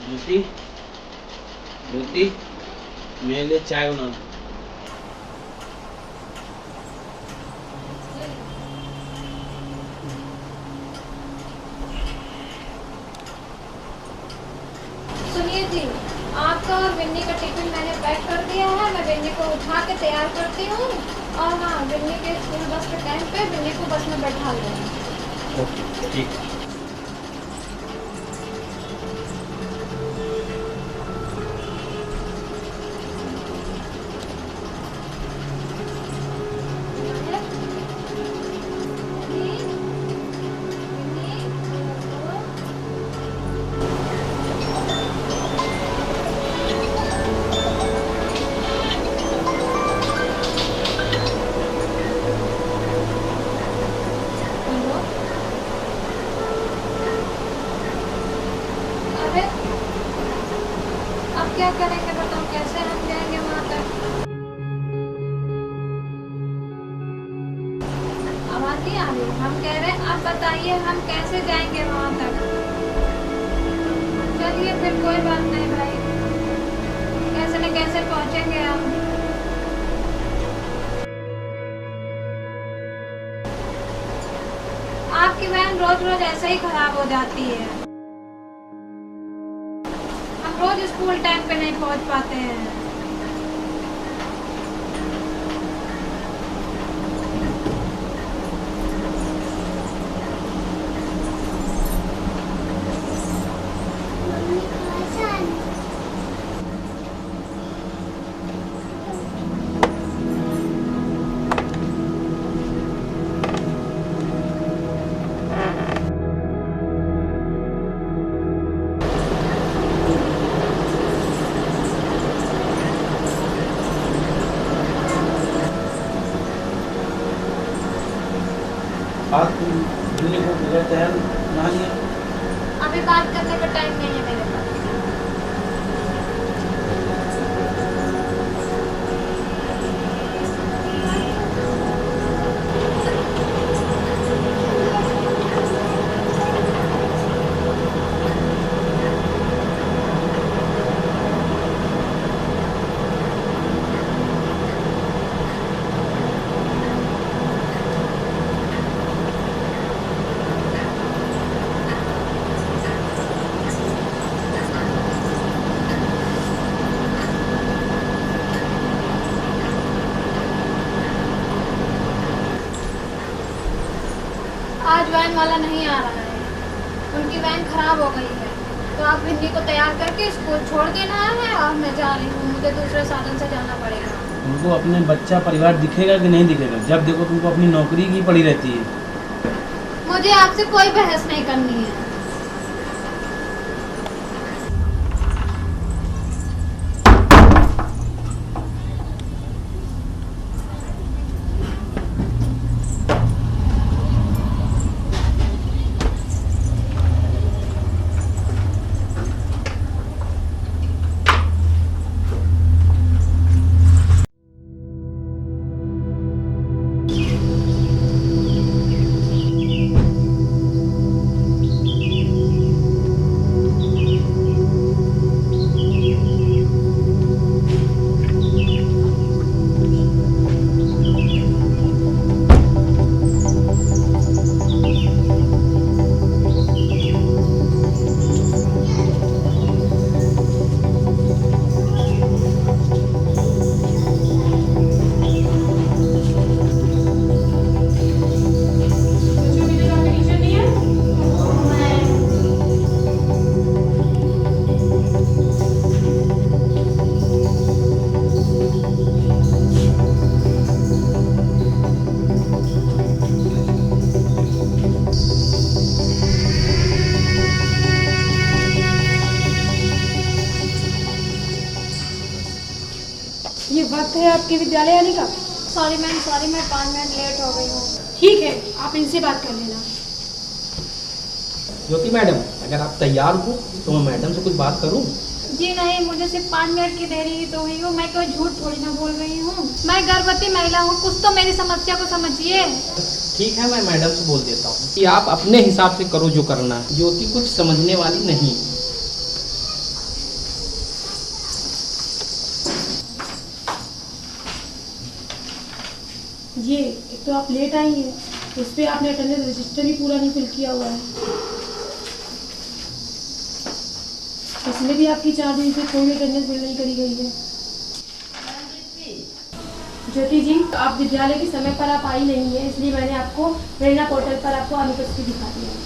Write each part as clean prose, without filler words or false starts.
ज्योति, ज्योति, मेरे लिए चाय बना दो। सुनिए जी, आपका और बिन्नी का टिफिन मैंने पैक कर दिया है। मैं बिन्नी को उठा के तैयार करती हूँ और हाँ, बिन्नी के स्कूल बस के टाइम पे बिन्नी को बस में बैठा लूँगी। ओके, ठीक। अरे अब क्या करेंगे बताओ, कैसे हम जाएंगे वहाँ तक? आवाज नहीं आ रही? हम कह रहे हैं आप बताइए हम कैसे जाएंगे वहाँ तक? चलिए फिर कोई बात नहीं भाई, कैसे न कैसे पहुँचेंगे हम। आपकी वैन रोज रोज ऐसे ही खराब हो जाती है। हम रोज स्कूल टाइम पे नहीं पहुंच पाते हैं। बात तुम बिल्ली को बगैर तैयार ना लिया। अभी बात करने का टाइम नहीं है मेरे पास। आज वैन वाला नहीं आ रहा है, उनकी वैन खराब हो गई है। तो आप बिन्नी को तैयार करके स्कूल छोड़ देना है और मैं जा रही हूँ, मुझे दूसरे साधन से जाना पड़ेगा। तुमको अपने बच्चा परिवार दिखेगा कि नहीं दिखेगा? जब देखो तुमको अपनी नौकरी की पड़ी रहती है। मुझे आपसे कोई बहस नहीं करनी है। आपके विद्यालय आने का? सॉरी मैम, सॉरी, मैं 5 मिनट लेट हो गई हूँ। ठीक है, आप इनसे बात कर लेना। ज्योति मैडम, अगर आप तैयार हो तो मैं मैडम से कुछ बात करूं? जी नहीं, मुझे सिर्फ 5 मिनट की देरी ही तो हुई हूँ। मैं कोई झूठ थोड़ी ना बोल रही हूँ। मैं गर्भवती महिला हूँ, कुछ तो मेरी समस्या को समझिए। ठीक है, मैं मैडम से बोल देता हूँ कि आप अपने हिसाब से करो जो करना है। ज्योति कुछ समझने वाली नहीं। ये एक तो आप लेट आई हैं, उस पर आपने अटेंडेंस रजिस्टर ही पूरा नहीं फिल किया हुआ है। इसमें भी आपकी 4 दिन से कोई अटेंडेंस फिल नहीं करी गई है। ज्योति जी, आप विद्यालय के समय पर आप आई नहीं है, इसलिए मैंने आपको प्रेरणा पोर्टल पर आपको अनुपस्थित दिखा दिया है।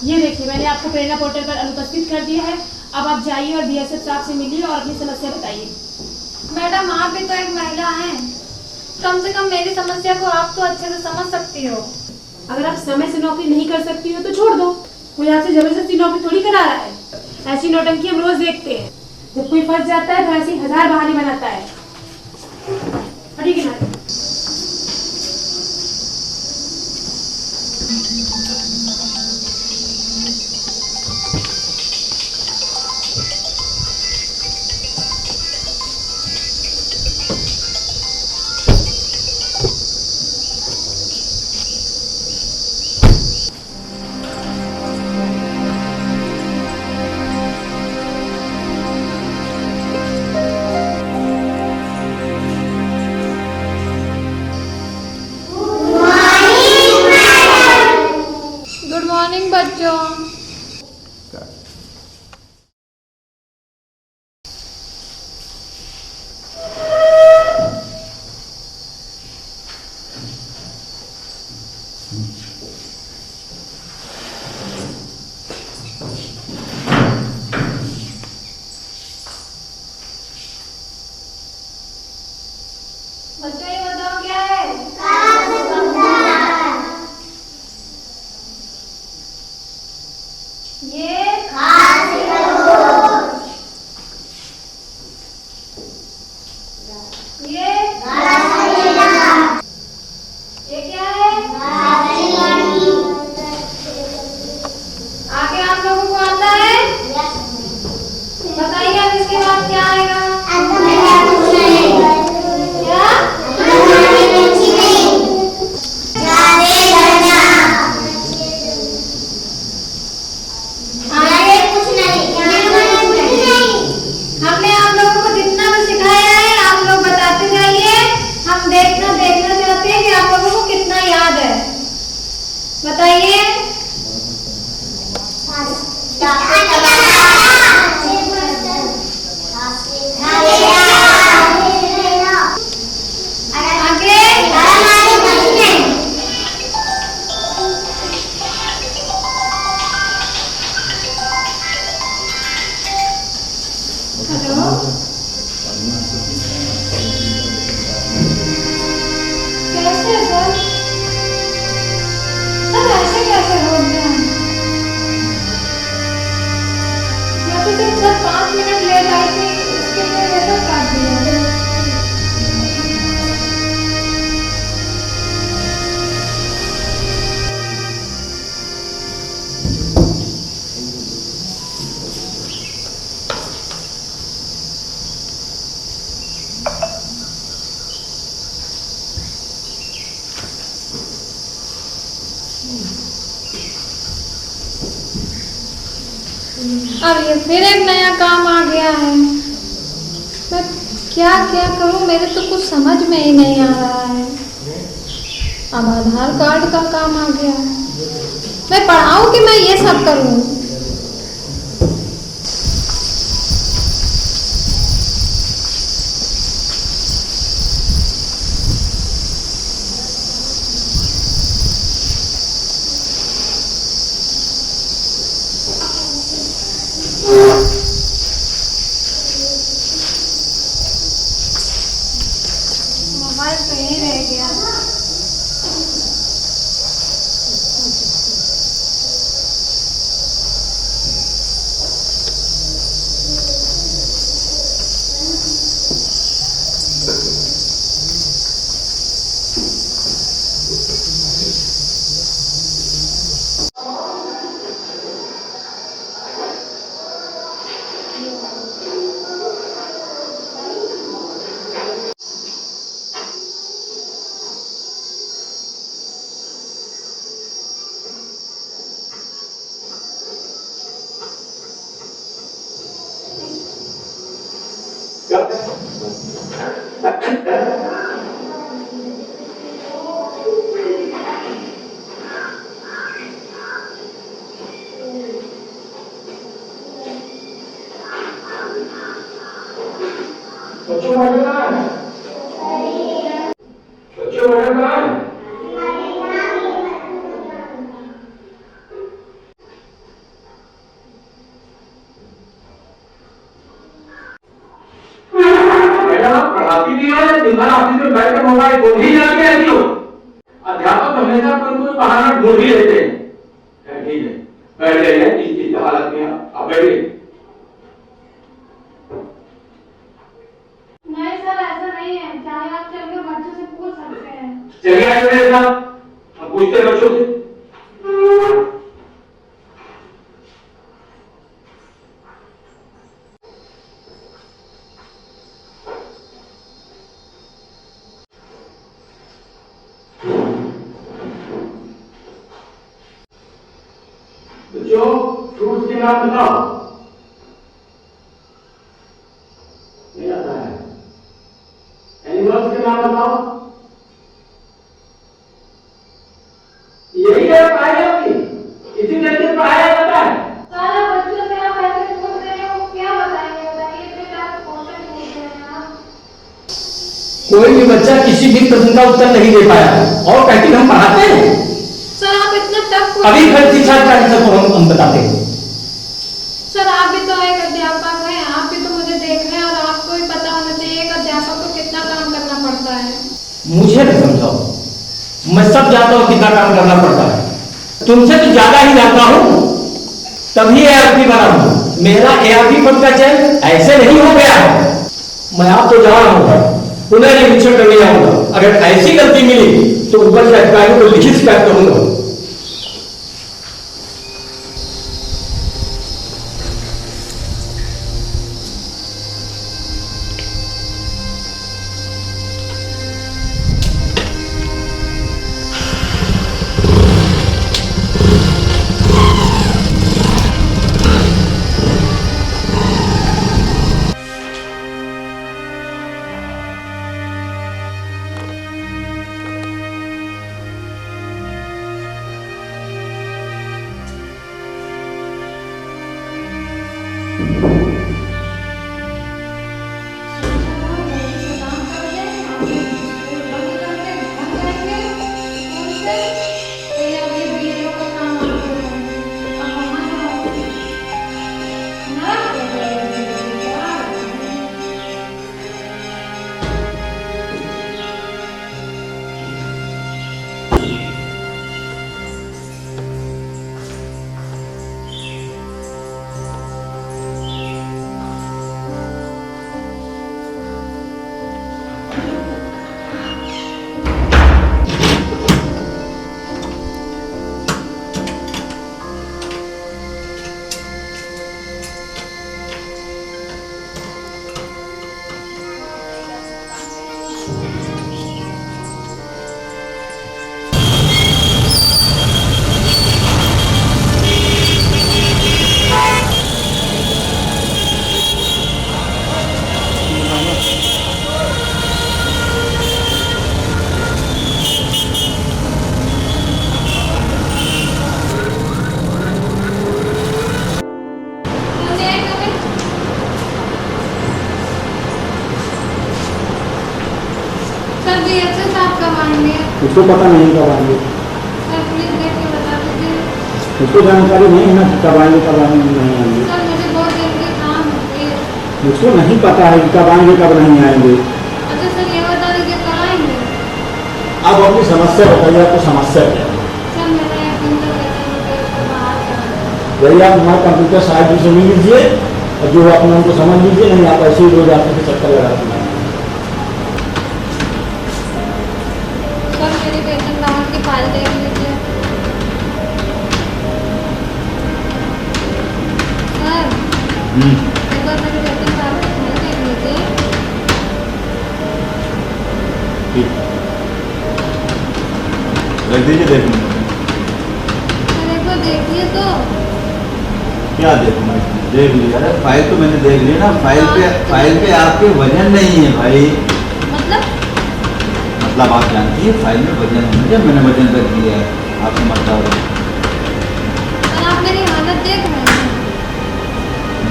ये देखिए, मैंने आपको प्रेरणा पोर्टल पर अनुपस्थित कर दिया है। अब आप जाइए और बीएसएफ साहब से मिलिए और अपनी समस्या बताइए। मैडम, आप भी तो एक महिला हैं, कम से कम मेरी समस्या को आप तो अच्छे से समझ सकती हो। अगर आप समय से नौकरी नहीं कर सकती हो तो छोड़ दो, कोई आपसे जबरदस्ती नौकरी थोड़ी करा रहा है। ऐसी नौटंकी हम रोज देखते हैं। जब कोई फंस जाता है तो ऐसी 1000 बहाने बनाता है। ठीक है ना? गुड मॉर्निंग बच्चों। बच्चों, ये बताओ क्या है? ये ये क्या है? आगे आप लोगों को आता है? बताइए अब इसके बाद क्या आएगा? क्या? हमने आप लोगों को जितना भी सिखाया है आप लोग बताते जाइए। हम देखना चाहते हैं कि आप लोगों को कितना याद है। बताइए। आगे। हेलो, कैसे सर? सर ऐसे कैसे हो गया? मैं तो सिर्फ सर 5 मिनट लेट आई थी, इसके लिए ऐसा काट दिया। अब ये फिर एक नया काम आ गया है। मैं क्या क्या करूं, मेरे तो कुछ समझ में ही नहीं आ रहा है। अब आधार कार्ड का काम आ गया है। मैं पढ़ाऊं कि मैं ये सब करूं? मोबाइल तो यहीं रह गया। बच्चों मॉडल कहाँ है? बच्चों मॉडल कहाँ है? मैडम आप पढ़ाती भी है, दिन भर ऑफिस में बैठ कर मोबाइल फोन ही चला के रहती हो। अध्यापक हमेशा कोई कोई बहाना ढूंढ ही लेते हैं। ठीक है, बैठ जाइए इस हालत में आप बैठिए। नहीं सर, ऐसा नहीं है, चाहे आप चलकर बच्चों से पूछ सकते हैं। चलिए आइए मेरे साथ, हम पूछते हैं बच्चों से। बच्चों फ्रूट्स के नाम बताओ। नहीं आता है। एनिमल्स के नाम बताओ। यही है पढ़ाई आपकी? इसी तरीके से पढ़ाया जाता है? सारा बच्चों से आप ऐसे पूछ रहे हो, क्या बताएंगे? बताइए, बेटा आप कौन से पूछ रहे हैं आप? कोई भी बच्चा किसी भी प्रश्न का उत्तर नहीं दे पाया और कहते हम पढ़ाते हैं। सर आप इतना टफ अभी खर्च शिक्षा अधिकारी को हम बताते हैं। सर आप भी तो एक अध्यापक हैं, आप भी तो मुझे देख रहे हैं और आपको भी पता होना चाहिए एक अध्यापक को कितना काम करना पड़ता है। मुझे न समझाओ, मैं सब जानता हूँ कितना काम करना पड़ता है। तुमसे तो ज्यादा ही जानता हूँ, तभी ARP बना हूँ। मेरा ARP पद का चयन ऐसे नहीं हो गया है। मैं आप तो जा रहा हूँ, पुनर्निरीक्षण करने जाऊंगा। अगर ऐसी गलती मिली तो ऊपर के अधिकारियों को लिखित शिकायत करूंगा। सर जी अच्छे से आप कब आएंगे? उसको पता नहीं कब आएंगे, सर प्लीज देख के बता दीजिए। उसको जानकारी नहीं है ना कब आएंगे कब आएंगे नहीं आएंगे। सर मुझे बहुत दिन के काम है। मुझको नहीं पता है कि कब आएंगे कब नहीं आएंगे। अच्छा सर ये बता दीजिए कब आएंगे? आप अपनी समस्या बताइए, आपको समस्या क्या है? सर मेरा एक कंप्यूटर बाहर जाना है। यदि आप हमारे कंप्यूटर साइट से मिल लीजिए और जो अपने उनको समझ लीजिए, नहीं आप ऐसे ही रोज आपके चक्कर लगाते हैं। सर मेरी वेतन बाहर की फाइल देख लीजिए। सर एक बार मेरी वेतन बाहर की फाइल देख लीजिए। ठीक रख दीजिए, देख लूँगा। सर एक बार देखिए तो। क्या देखूं मैं? देख लिया, अरे फाइल तो मैंने देख ली ना। फाइल पे आपके वजन नहीं है भाई। मतलब मतलब आप जानती है फाइल में वजन होना चाहिए, मैंने वजन कर दिया है, आप समझदार हो। सर आप मेरी हालत देख रहे हैं?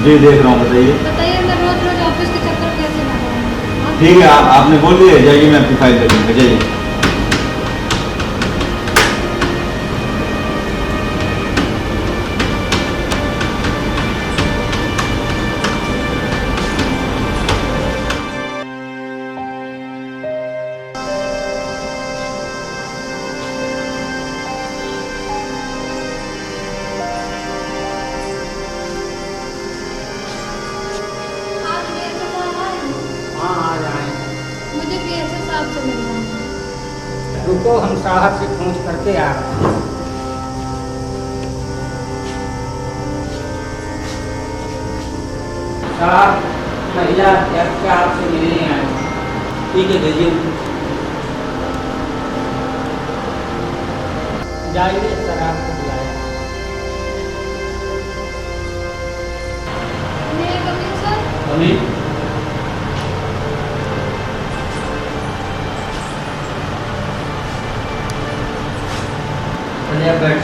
जी देख रहा हूँ, बताइए। बताइए मैं रोज रोज ऑफिस के चक्कर कैसे लगाऊं? ठीक है, आपने बोल दिया, जाइए मैं आपकी फाइल दे दूँगा, जाइए। आज मेरे साथ आए हैं। हाँ आ जाए। मुझे पीएसए साहब से मिलना है। रुको, हम साहब से पूछ करके आ रहे हैं। साहब, महिला अध्यक्ष आपसे मिलने आए हैं। ठीक है, भेजिए। जाइए, सर आपको बुलाया। मेरे कमिंग सर। अभी चलिए आप बैठ।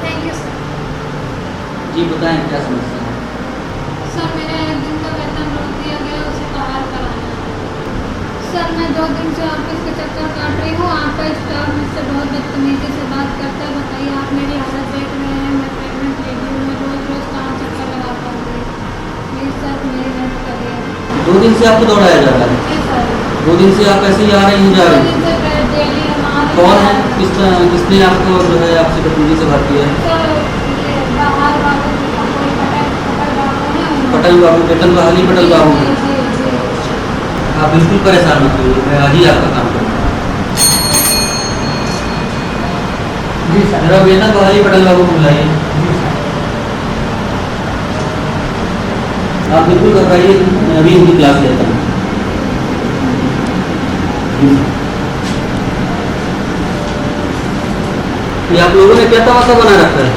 Thank you sir. जी बताएं क्या समस्या है? सर मेरे एक दिन का वेतन रोक दिया गया, उसे बहाल कराना है। सर मैं 2 दिन से ऑफिस के चक्कर काट रही हूँ। आपका स्टाफ मुझसे बहुत बदतमीजी से बात करता है। बताइए, आप मेरी हालत देख रहे हैं, मैं प्रेगनेंट लेडी हूँ, मैं रोज रोज कहाँ चक्कर लगा पाऊँगी? प्लीज़ सर मेरी हेल्प करिए। 2 दिन से आपको दौड़ाया जा रहा है? जी सर। 2 दिन से आप ऐसे ही आ रहे हैं जा 2 रहे दिन हैं? से डेली हमारे कौन है? किसने आपको जो है आपसे बदतमीजी से बात किया है? सर ये बाहर वालों कोई पटल बाबू है। पटल बाबू, वेतन बहाली पटल बाबू। जी जी जी। आप बिल्कुल परेशान मत होइए, मैं आज ही आपका काम करूँगा। जी सर। मेरा वेतन बहाली पटल बाबू को बुलाइए। जी सर। आप बिल्कुल घबराइए, मैं अभी इनकी क्लास लेता हूँ। ये आप लोगों ने क्या तमाशा बना रखा है?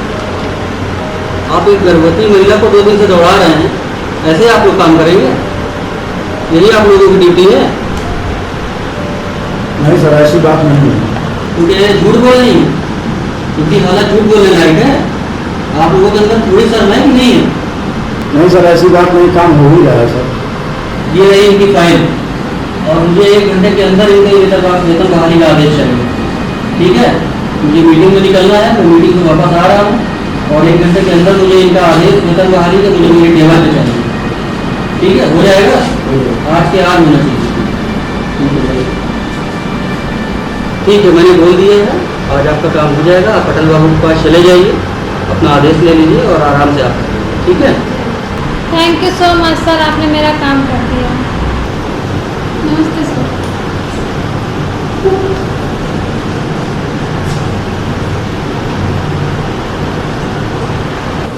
आप एक गर्भवती महिला को 2 दिन से दौड़ा रहे हैं, ऐसे आप लोग काम करेंगे? यही आप लोगों की ड्यूटी है? नहीं सर, ऐसी बात नहीं है। क्योंकि ये झूठ बोल रही है, क्योंकि हालत झूठ बोलने लायक है। आप लोगों के अंदर थोड़ी शर्म है कि नहीं है? नहीं सर, ऐसी बात नहीं, काम हो ही रहा है सर। ये रही इनकी फाइल, और मुझे 1 घंटे के अंदर इनके वेतन बहाली का आदेश चाहिए। ठीक है, मुझे मीटिंग में निकलना है, मैं मीटिंग से वापस आ रहा हूँ, और 1 घंटे के अंदर मुझे इनका आदेश वेतन बहाली का मुझे मेरे टेबल पे चाहिए। ठीक है, हो जाएगा? आज के आज होना चाहिए। ठीक है, मैंने बोल दिया है, आज आपका काम हो जाएगा। आप पटल बाबू के पास चले जाइए, अपना आदेश ले लीजिए और आराम से आप करिए। ठीक है? Thank you so much sir, आपने मेरा काम कर दिया। नमस्ते सर।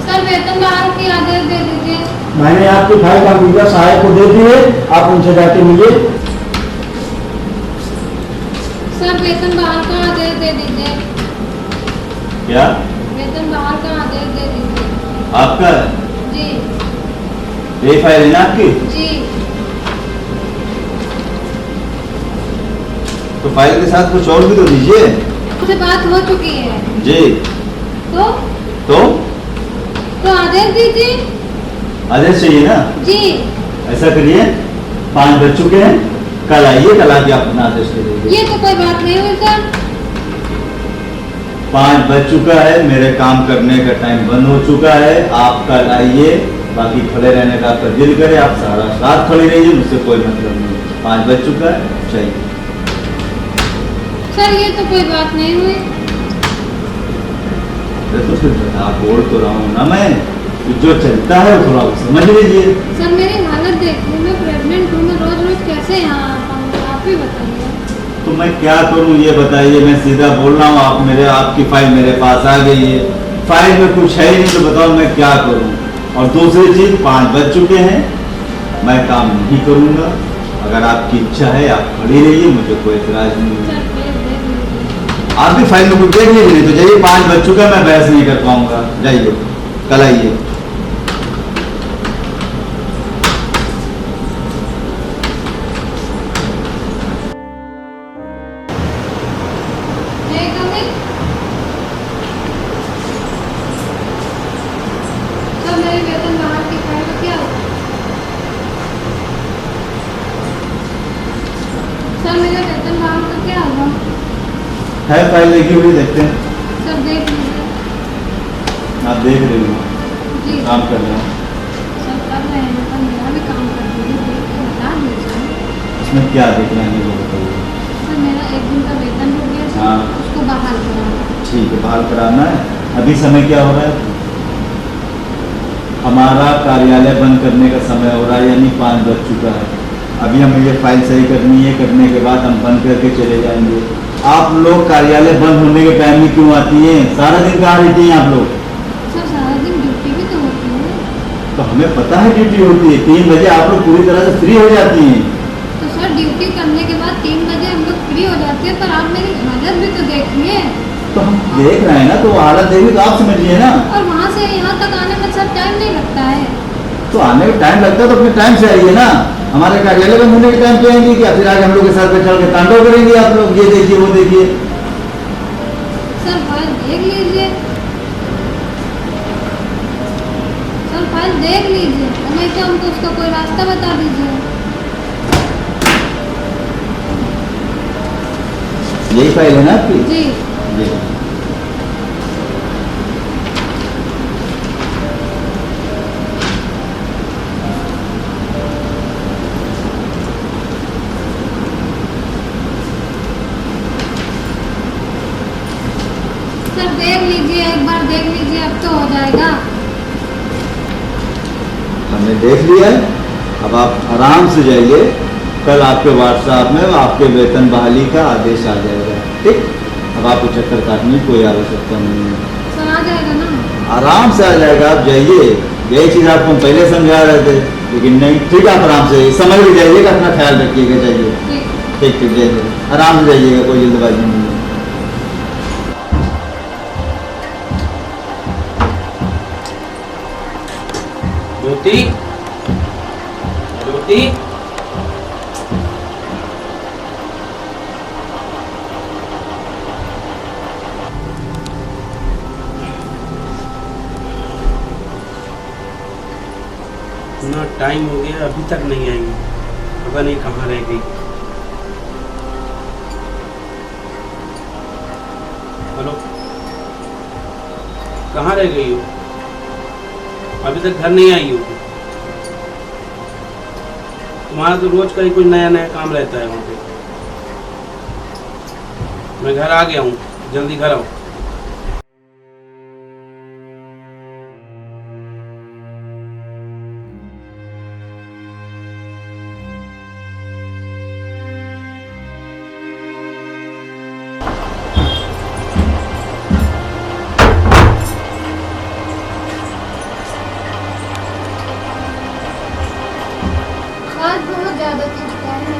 सर वेतन बहाल की आदेश दे दीजिए। मैंने आपकी फाइल कंप्यूटर सहायक को दे दी है, आप उनसे जाके मिलिए। सर वेतन बहाल का आदेश दे दीजिए। क्या वेतन बहाल का आदेश दे दीजिए। आपका जी ये फाइल है ना आपकी? जी। तो फाइल के साथ कुछ और भी तो दीजिए। मुझसे बात हो चुकी है। जी तो तो आदेश दीजिए। आदेश चाहिए ना? जी। ऐसा करिए, 5 बज चुके हैं, कल आइए, कल आके आप अपना आदेश ले लीजिए। ये तो कोई बात नहीं हुई सर। 5 बज चुका है, मेरे काम करने का टाइम बंद हो चुका है। आप कल आइए, बाकी खड़े रहने का आपका दिल करे आप सारा रात खड़े रहिए, मुझसे कोई मतलब नहीं। 5 बज चुका है, चाहिए। सर ये तो कोई बात नहीं हुई। तो फिर आप बोल तो रहा हूँ ना मैं, जो चलता है वो थोड़ा समझ लीजिए। सर मेरी हालत देखिए, मैं प्रेग्नेंट हूँ, मैं रोज रोज कैसे यहाँ आ पाऊँगी? आप ही बताइए। तो मैं क्या करूँ ये बताइए, मैं सीधा बोल रहा हूँ, आपकी फाइल मेरे पास आ गई है, फाइल में कुछ है ही नहीं, तो बताओ मैं क्या करूँ। और दूसरी चीज 5 बज चुके हैं, मैं काम नहीं करूँगा। अगर आपकी इच्छा है आप खड़ी रहिए, मुझे कोई इतराज नहीं है। सर प्लीज देख लीजिए। आप भी फाइल में कुछ देख लीजिए, तो जाइए, 5 बज चुका है, मैं बहस नहीं कर पाऊंगा, जाइए, कल आइए। है फाइल लगी हुई, देखते हैं। सर देख लीजिए। आप देख रहे हो, जी काम कर रहे हो, सर कर रहे हैं, पर मेरा भी काम कर दीजिए, देख के बता दीजिए। इसमें क्या देखना है वो बताइए। सर मेरा 1 दिन का वेतन हो गया सर, हाँ। उसको बहाल कराना। ठीक है, बहाल कराना है। अभी समय क्या हो रहा है? हमारा कार्यालय बंद करने का समय हो रहा है, यानी 5 बज चुका है। अभी हमें ये फाइल सही करनी है, करने के बाद हम बंद करके चले जाएंगे। आप लोग कार्यालय बंद होने के टाइम में क्यों आती हैं? सारा दिन कहाँ रहती हैं आप लोग? सर सारा दिन ड्यूटी भी तो होती है। तो हमें पता है ड्यूटी होती है, 3 बजे आप लोग पूरी तरह से फ्री हो जाती हैं। तो सर ड्यूटी करने के बाद 3 बजे हम लोग फ्री हो जाते हैं, पर आप मेरी हालत भी तो देखिए। तो हम देख रहे हैं ना, तो वो हालत देखिए तो आप समझिए ना। और वहाँ से यहाँ तक आने में सर टाइम नहीं लगता है। तो आने में टाइम लगता है तो अपने टाइम से आइए ना। हमारे कार्यालय बंद होने के टाइम पे आएंगे क्या? फिर आगे हम लोग के सर पे चढ़ के तांडव करेंगे आप लोग, ये देखिए वो देखिए। सर फाइल देख लीजिए, सर फाइल देख लीजिए, नहीं तो हमको उसका कोई रास्ता बता दीजिए। यही फाइल है ना आपकी? जी ये। सर देख लीजिए, एक बार देख लीजिए, अब तो हो जाएगा। हमने देख लिया है, अब आप आराम से जाइए। कल आपके व्हाट्सएप में आपके वेतन बहाली का आदेश आ जाएगा, ठीक? अब आपको चक्कर काटने की कोई आवश्यकता नहीं है, सर आ जाएगा ना? आराम से आ जाएगा। आप जाइए, यही चीज़ आपको हम पहले समझा रहे थे, लेकिन नहीं। ठीक है, आप आराम से समझ भी जाइएगा, अपना ख्याल रखिएगा, जाइए। ठीक ठीक, जाइए आराम से जाइएगा, कोई जल्दबाजी नहीं है। ज्योति, ज्योति, इतना टाइम हो गया अभी तक नहीं आई, पता नहीं कहाँ रह गई। हेलो, कहाँ रह गई हो? अभी तक घर नहीं आई हो? तुम्हारा तो रोज का ही कुछ नया नया काम रहता है वहाँ पे। मैं घर आ गया हूँ, जल्दी घर आओ। आज बहुत ज्यादा चिंता है।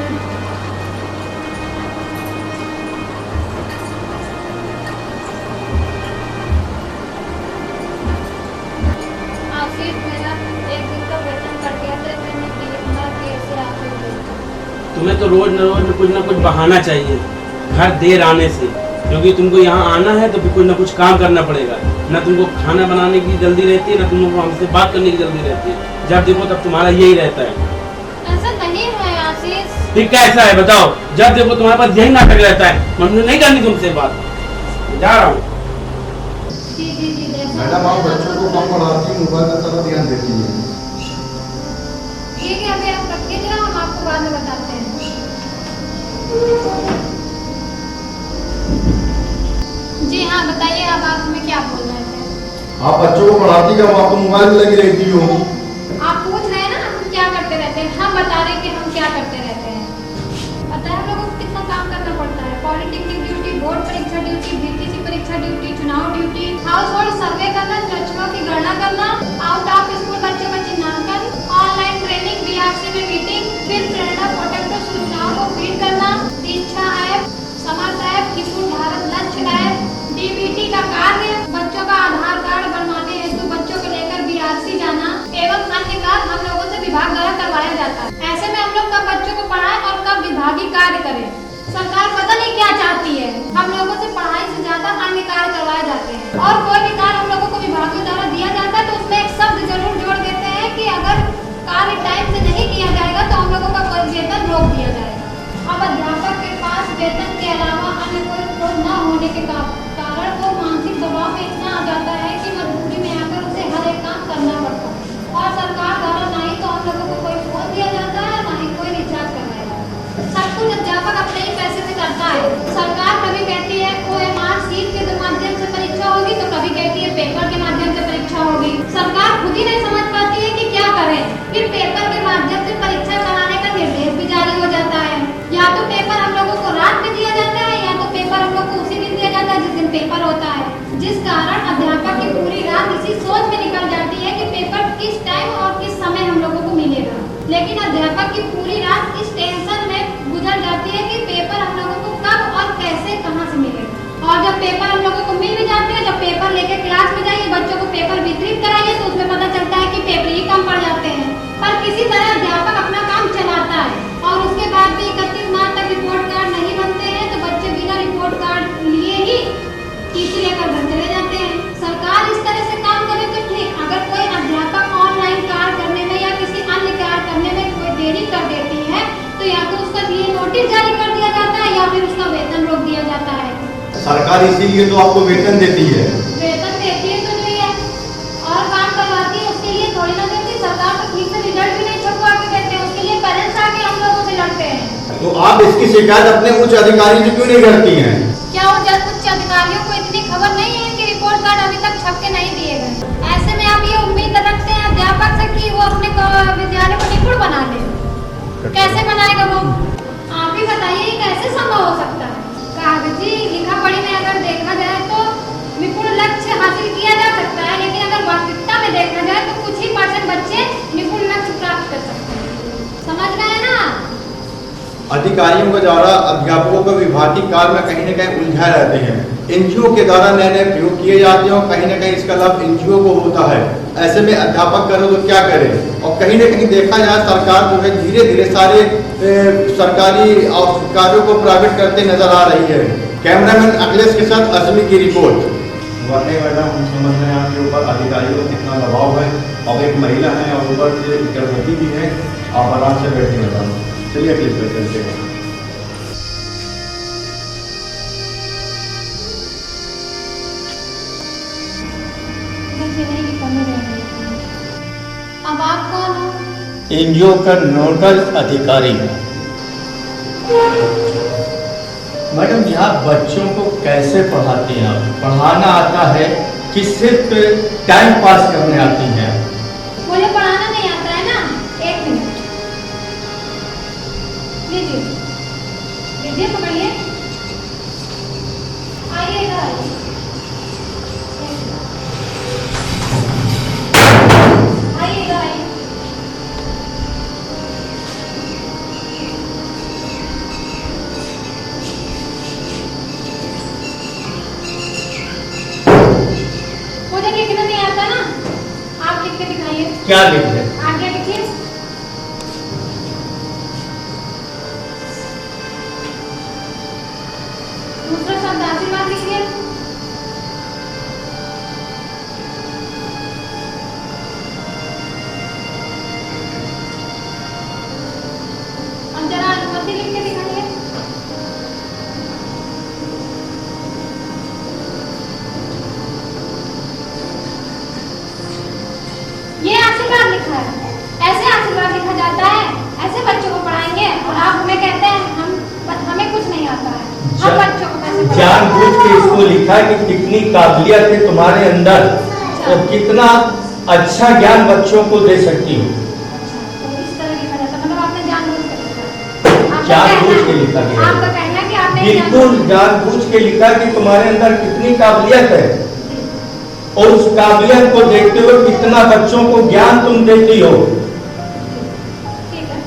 आशीष मेरा 1 दिन का वेतन कट गया था, मैंने देखा कि ऐसे आके गई। तुम्हें तो रोज न कुछ बहाना चाहिए घर देर आने से, क्योंकि तुमको यहाँ आना है तो फिर कुछ ना कुछ काम करना पड़ेगा। न तुमको खाना बनाने की जल्दी रहती है, न तुमको हमसे बात करने की जल्दी रहती है। जब देखो तब तुम्हारा यही रहता है। ऐसा नहीं है आशीष। ठीक कैसा है बताओ? जब देखो तुम्हारे पास यही नाटक रहता है। मुझे नहीं करनी तुमसे बात, जा रहा हूँ। जी मैडम, आप बच्चों को कम पढ़ाती, मोबाइल पर ज़्यादा ध्यान देती हैं। ठीक है, अभी आप रखिए जरा, हम आपको बाद में बताते हैं। जी हाँ बताइए, अब आप हमें क्या बोल रहे थे? आप बच्चों को पढ़ाती कब? आप तो मोबाइल में लगी रहती हो। आप पूछ रहे हैं ना हम क्या करते रहते हैं, हम बता रहे हैं कि हम क्या करते रहते हैं। पता है हम लोगों को कितना काम करना पड़ता है? पॉलिटेक्निक ड्यूटी, बोर्ड परीक्षा ड्यूटी, बीटीसी परीक्षा ड्यूटी, चुनाव ड्यूटी, हाउस होल्ड सर्वे करना, लक्ष्यों की गणना करना, आउट ऑफ स्कूल बच्चों का चिन्हांकन, ऑनलाइन ट्रेनिंग, बीआरसी में मीटिंग, फिर प्रेरणा पोर्टल पर सूचनाओं को फीड करना, दीक्षा ऐप, समर्थ ऐप, किशोर भारत लक्ष्य ऐप, डीबीटी का कार्य, बच्चों का आधार कार्ड बनवाने हेतु बच्चों को लेकर बीआरसी जाना एवं अन्य कार्य हम लोगों से विभाग द्वारा करवाया जाता है। ऐसे में हम लोग कब बच्चों को पढ़ाएं और कब विभागीय कार्य करें? सरकार पता नहीं क्या चाहती है। हम लोगों से पढ़ाई से ज्यादा अन्य कार्य करवाए जाते हैं, और कोई भी कार्य हम लोगों को विभागों द्वारा दिया जाता है तो उसमें एक शब्द जरूर जोड़ देते हैं कि अगर कार्य टाइम से नहीं किया जाएगा तो हम लोगों का वेतन रोक दिया जाएगा। अब अध्यापक के पास वेतन के अलावा अन्य कोई स्रोत न होने किस टाइम और किस समय हम लोगों को मिलेगा, लेकिन अध्यापक की पूरी रात इस टेंशन में गुजर जाती है कि पेपर हम लोगों को कब और कैसे कहाँ से मिलेगा। और जब पेपर हम लोगों को मिल भी जाते हैं, जब पेपर लेके क्लास में जाइए, बच्चों को पेपर वितरित कराइए, तो उसमें पता चलता है कि पेपर ही कम पड़ जाते हैं। पर किसी तरह अध्यापक अपना काम चलाता है और उसके बाद भी 31 मार्च तक रिपोर्ट कार्ड नहीं बनते हैं, तो बच्चे बिना रिपोर्ट कार्ड लिए ही टीसी लेकर घर चले जाते हैं। सरकार इस तरह से काम करे तो ठीक, अगर कोई अध्यापक ऑनलाइन कार्य करने में या किसी अन्य कार्य करने में कोई देरी कर देती है, तो या तो उसका लिए नोटिस जारी कर दिया जाता है या फिर उसका वेतन रोक दिया जाता है। सरकार इसीलिए तो आपको वेतन देती है। वेतन देती है तो नहीं है, और काम करवाती है उसके लिए थोड़ी ना देती। सरकार तो ठीक से रिजल्ट भी नहीं छपवा के देते हैं, उसके लिए पेरेंट्स आके हम लोगों से लड़ते हैं। तो आप इसकी शिकायत अपने उच्च अधिकारी से क्यों नहीं करती हैं? क्या उच्च अधिकारियों को इतनी खबर नहीं है कि रिपोर्ट कार्ड अभी तक छप के नहीं दिए गए? ऐसे में आप ये उम्मीद रखते हैं अध्यापक से कि वो अपने विद्यालय को निपुण बना ले, कैसे बनाएगा वो? आप ही बताइए ये कैसे संभव हो सकता है? कागजी लिखा पढ़ी में अगर देखा जाए तो निपुण लक्ष्य हासिल किया जा सकता है, लेकिन अगर वास्तविकता में देखा जाए तो कुछ ही % बच्चे निपुण लक्ष्य प्राप्त कर सकते हैं। समझ गए ना? अधिकारियों के द्वारा अध्यापकों को विभागीय कार्य में कहीं न कहीं उलझाए रहते हैं। एनजीओ के द्वारा नए नए प्रयोग किए जाते हैं और कहीं न कहीं इसका लाभ एनजीओ को होता है। ऐसे में अध्यापक करे तो क्या करे? और कहीं न कहीं देखा जाए सरकार जो है धीरे धीरे सारे सरकारी कार्यों को प्राइवेट करते नजर आ रही है। कैमरामैन अखिलेश के साथ असमी की रिपोर्ट। वाकई मैडम हम समझ रहे हैं आपके ऊपर अधिकारियों का कितना दबाव है, और एक महिला है और ऊपर से गर्भवती भी है। आप आराम से बैठिए मैडम, चलिए क्लिप पे चलते हैं। अब आप कौन हो? एनजीओ का नोडल अधिकारी है। मैडम यहाँ बच्चों को कैसे पढ़ाती हैं आप? पढ़ाना आता है कि सिर्फ टाइम पास करने आती हैं? मुझे पढ़ाना नहीं आता है ना। 1 मिनट लीजिए, लीजिए पकड़िए, आइएगा, आइएगा, आइए। मुझे लिखना नहीं आता ना, आप लिख के दिखाइए। क्या लिख रहे? आगे लिखिए। दूसरा शब्द आशीर्वाद लिखिए। अब जरा अनुमति लिख के दिखाइए। ये आशीर्वाद लिखा है। ऐसे आशीर्वाद लिखा जाता है? ऐसे बच्चों को पढ़ाएंगे और आप हमें कहते हैं हमें कुछ नहीं आता है। हम बच्चों को कैसे पढ़ाएंगे? जानबूझ के इसको लिखा है कि कितनी काबिलियत है तुम्हारे अंदर और कितना अच्छा ज्ञान बच्चों को दे सकती हो। तो इस तरह लिखा जाता है, मतलब आपने जानबूझ के लिखा? जानबूझ के लिखा गया है। आपका कहना है कि आपने बिल्कुल जानबूझ के लिखा कि तुम्हारे अंदर कितनी काबिलियत है और उस काबिलियत को देखते हुए कितना बच्चों को ज्ञान तुम देती हो। ठीक है,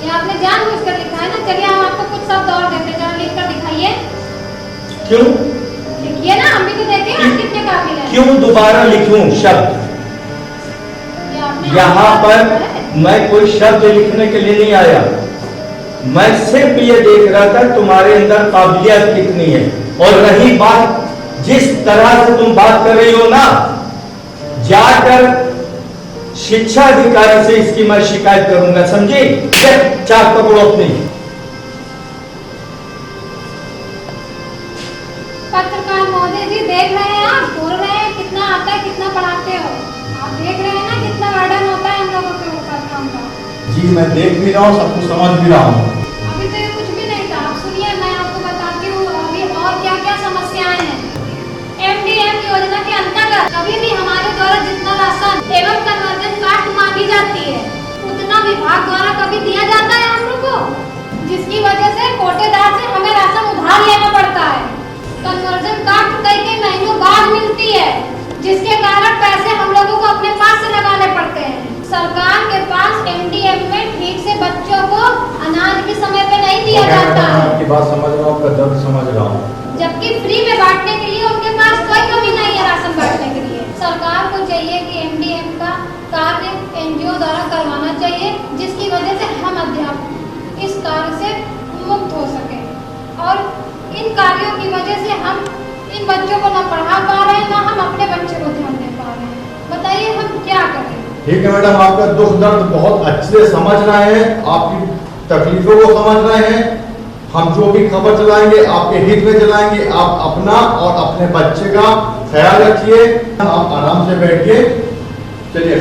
ये आपने जानबूझ कर लिखा है ना। चलिए हम आपको कुछ शब्द और देते हैं, जरा लिख कर दिखाइए। क्यों? लिखिए ना, हम भी तो देखें आप कितने काबिल हैं। क्यों दोबारा लिखूं शब्द? ये आपने यहाँ पर मैं कोई शब्द लिखने के लिए नहीं आया, मैं सिर्फ ये देख रहा था तुम्हारे अंदर काबिलियत कितनी है। और रही बात जिस तरह से तुम बात कर रही हो ना, जाकर शिक्षा अधिकारी से इसकी मैं शिकायत करूंगा, समझी? चार पकड़ो अपनी। पत्रकार महोदय जी देख रहे हैं, आप बोल रहे हैं कितना आता है, कितना पढ़ाते हो। आप देख रहे हैं ना कितना बर्डन होता है हम लोगों के ऊपर काम का। जी मैं देख भी रहा हूँ, सब कुछ समझ भी रहा हूँ। अभी तो ये कुछ भी नहीं था। आप सुनिए, मैं आपको बताती हूँ अभी और क्या क्या समस्याएं हैं। MDM योजना के अंतर्गत कभी भी हमारे द्वारा जितना राशन एवं कन्वर्जन कार्ड मांगी जाती है, उतना विभाग द्वारा कभी दिया जाता है हम लोग को, जिसकी वजह से कोटेदार से हमें राशन उधार लेना पड़ता है। कन्वर्जन कार्ड कई कई महीनों बाद मिलती है, जिसके कारण पैसे हम लोगों को अपने पास से लगाने पड़ते हैं। सरकार के पास एमडीएम में ठीक से बच्चों को अनाज भी समय पे नहीं दिया जाता है। आपकी बात समझ रहा हूँ, आपका दर्द समझ रहा हूँ। जबकि फ्री में बांटने के लिए उनके पास कोई कमी नहीं है राशन बांटने के लिए। सरकार को चाहिए कि एमडीएम का कार्य एनजीओ द्वारा करवाना चाहिए, जिसकी वजह से हम अध्यापक इस कार्य से मुक्त हो सके और इन कार्यों की वजह से हम इन बच्चों को न पढ़ा पा रहे हैं, न हम अपने बच्चे को ध्यान दे पा रहे हैं। बताइए हम क्या करें। ठीक है मैडम, आपका दुख दर्द बहुत अच्छे से समझ रहे हैं, आपकी तकलीफों को समझ रहे हैं। हम जो भी खबर चलाएंगे आपके हित में चलाएंगे। आप अपना और अपने बच्चे का ख्याल रखिए। आप आराम से बैठिए। चलिए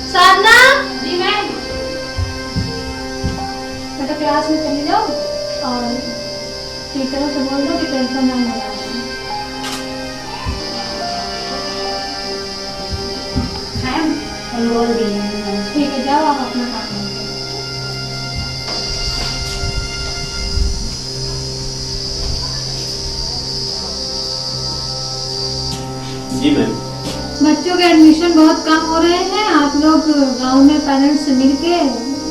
साधना जी मैम, बेटा क्लास में चली जाओ और टीचरों से बोल दो कि टेंशन ना हो। मैम हम बोल दिए। ठीक है, जाओ आप अपना काम करो। जी मैम। बच्चों के एडमिशन बहुत कम हो रहे हैं, आप लोग गांव में पेरेंट्स से मिलके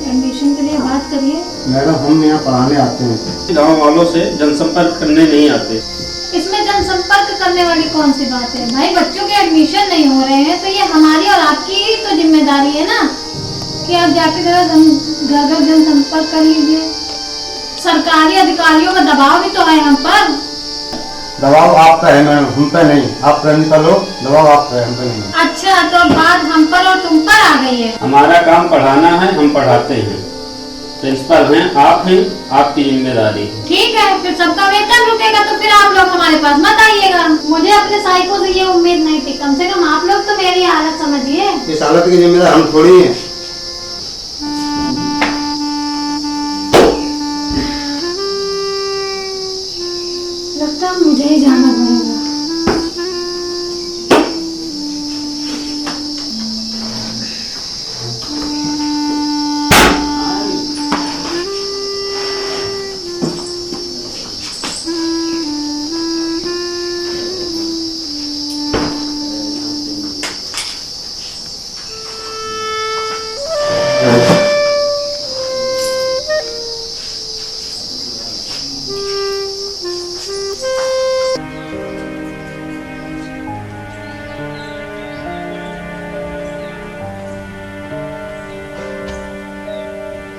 एडमिशन के लिए बात करिए। मैडम हम यहाँ पढ़ाने आते हैं, गाँव वालों से जनसंपर्क करने नहीं आते। इसमें जनसंपर्क करने वाली कौन सी बात है भाई? बच्चों के एडमिशन नहीं हो रहे हैं तो ये हमारी और आपकी ही तो जिम्मेदारी है ना कि आप जाके घर घर जनसंपर्क कर लीजिए। सरकारी अधिकारियों का दबाव भी तो है हम पर। दबाव आप पे है मैडम, हम पे नहीं। आप प्रिंसिपल हो, दबाव आप पे है, हम पे नहीं। अच्छा, तो बात हम पर और तुम पर आ गई है। हमारा काम पढ़ाना है, हम पढ़ाते हैं। प्रिंसिपल हैं, आप हैं, आपकी जिम्मेदारी है। ठीक है, फिर सबका वेतन रुकेगा तो फिर आप लोग हमारे पास मत आइएगा। मुझे अपने सहायकों से ये उम्मीद नहीं थी। कम से कम आप लोग तो मेरी हालत समझिए। इस हालत की जिम्मेदार हम थोड़ी हैं। लगता है मुझे ही जाना पड़ेगा।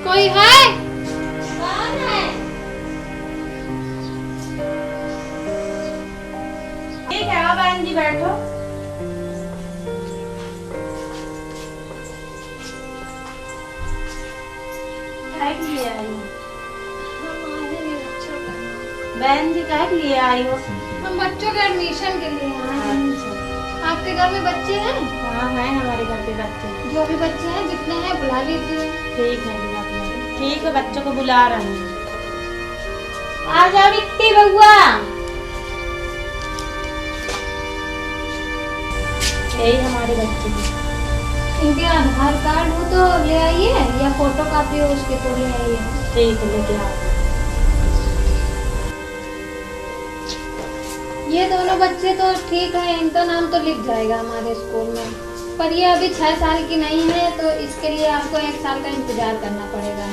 कोई है? कौन है? ठीक है, आओ बहन जी बैठो। काहे के लिए आई हो? बहन जी काहे के लिए आई हो? हम बच्चों के एडमिशन के लिए आए हैं। अच्छा। आपके घर में बच्चे हैं? हाँ है हमारे घर पे बच्चे। जो भी बच्चे हैं जितने हैं बुला लीजिए। ठीक है ठीक है, बच्चों को बुला रहे हैं। आ जाओ बिट्टी बउआ। यही हमारे बच्चे हैं। इनके आधार कार्ड हो तो ले आइए या फोटो कॉपी हो उसके तो ले आइए। ठीक है, लेके आओ। ये दोनों बच्चे तो ठीक है, इनका नाम तो लिख जाएगा हमारे स्कूल में। पर ये अभी 6 साल की नहीं है तो इसके लिए आपको 1 साल का इंतजार करना पड़ेगा।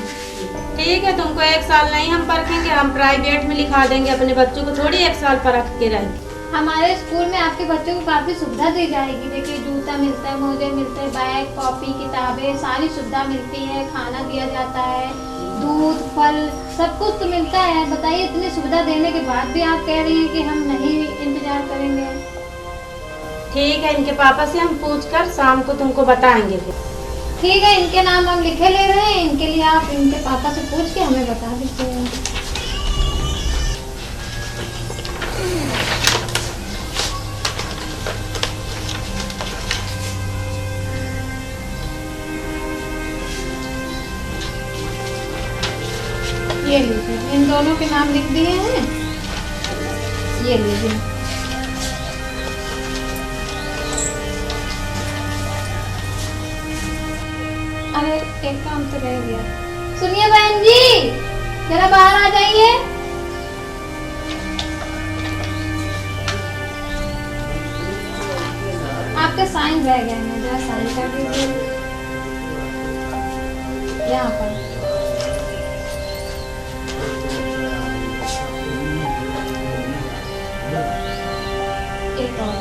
ठीक है, तुमको 1 साल नहीं हम परखेंगे, हम प्राइवेट में लिखा देंगे। अपने बच्चों को थोड़ी 1 साल परख के रहेंगे। हमारे स्कूल में आपके बच्चों को काफी सुविधा दी जाएगी। देखिए, जूता मिलता है, मोजे मिलते हैं, बैग, कॉपी, किताबें, सारी सुविधा मिलती है। खाना दिया जाता है, दूध, फल, सब कुछ तो मिलता है। बताइए, इतनी सुविधा देने के बाद भी आप कह रही हैं कि हम नहीं इंतजार करेंगे। ठीक है, इनके पापा से हम पूछकर शाम को तुमको बताएंगे फिर। ठीक है, इनके नाम हम लिखे ले रहे हैं। इनके लिए आप इनके पापा से पूछ के हमें बता दीजिए। ये लीजिए, इन दोनों के नाम लिख दिए हैं, ये लीजिए। अरे एक काम तो रह गया। सुनिए बहन जी, जरा बाहर आ जाइए। आपके साइन रह गए हैं, जरा साइन कर दीजिए यहाँ पर। एक और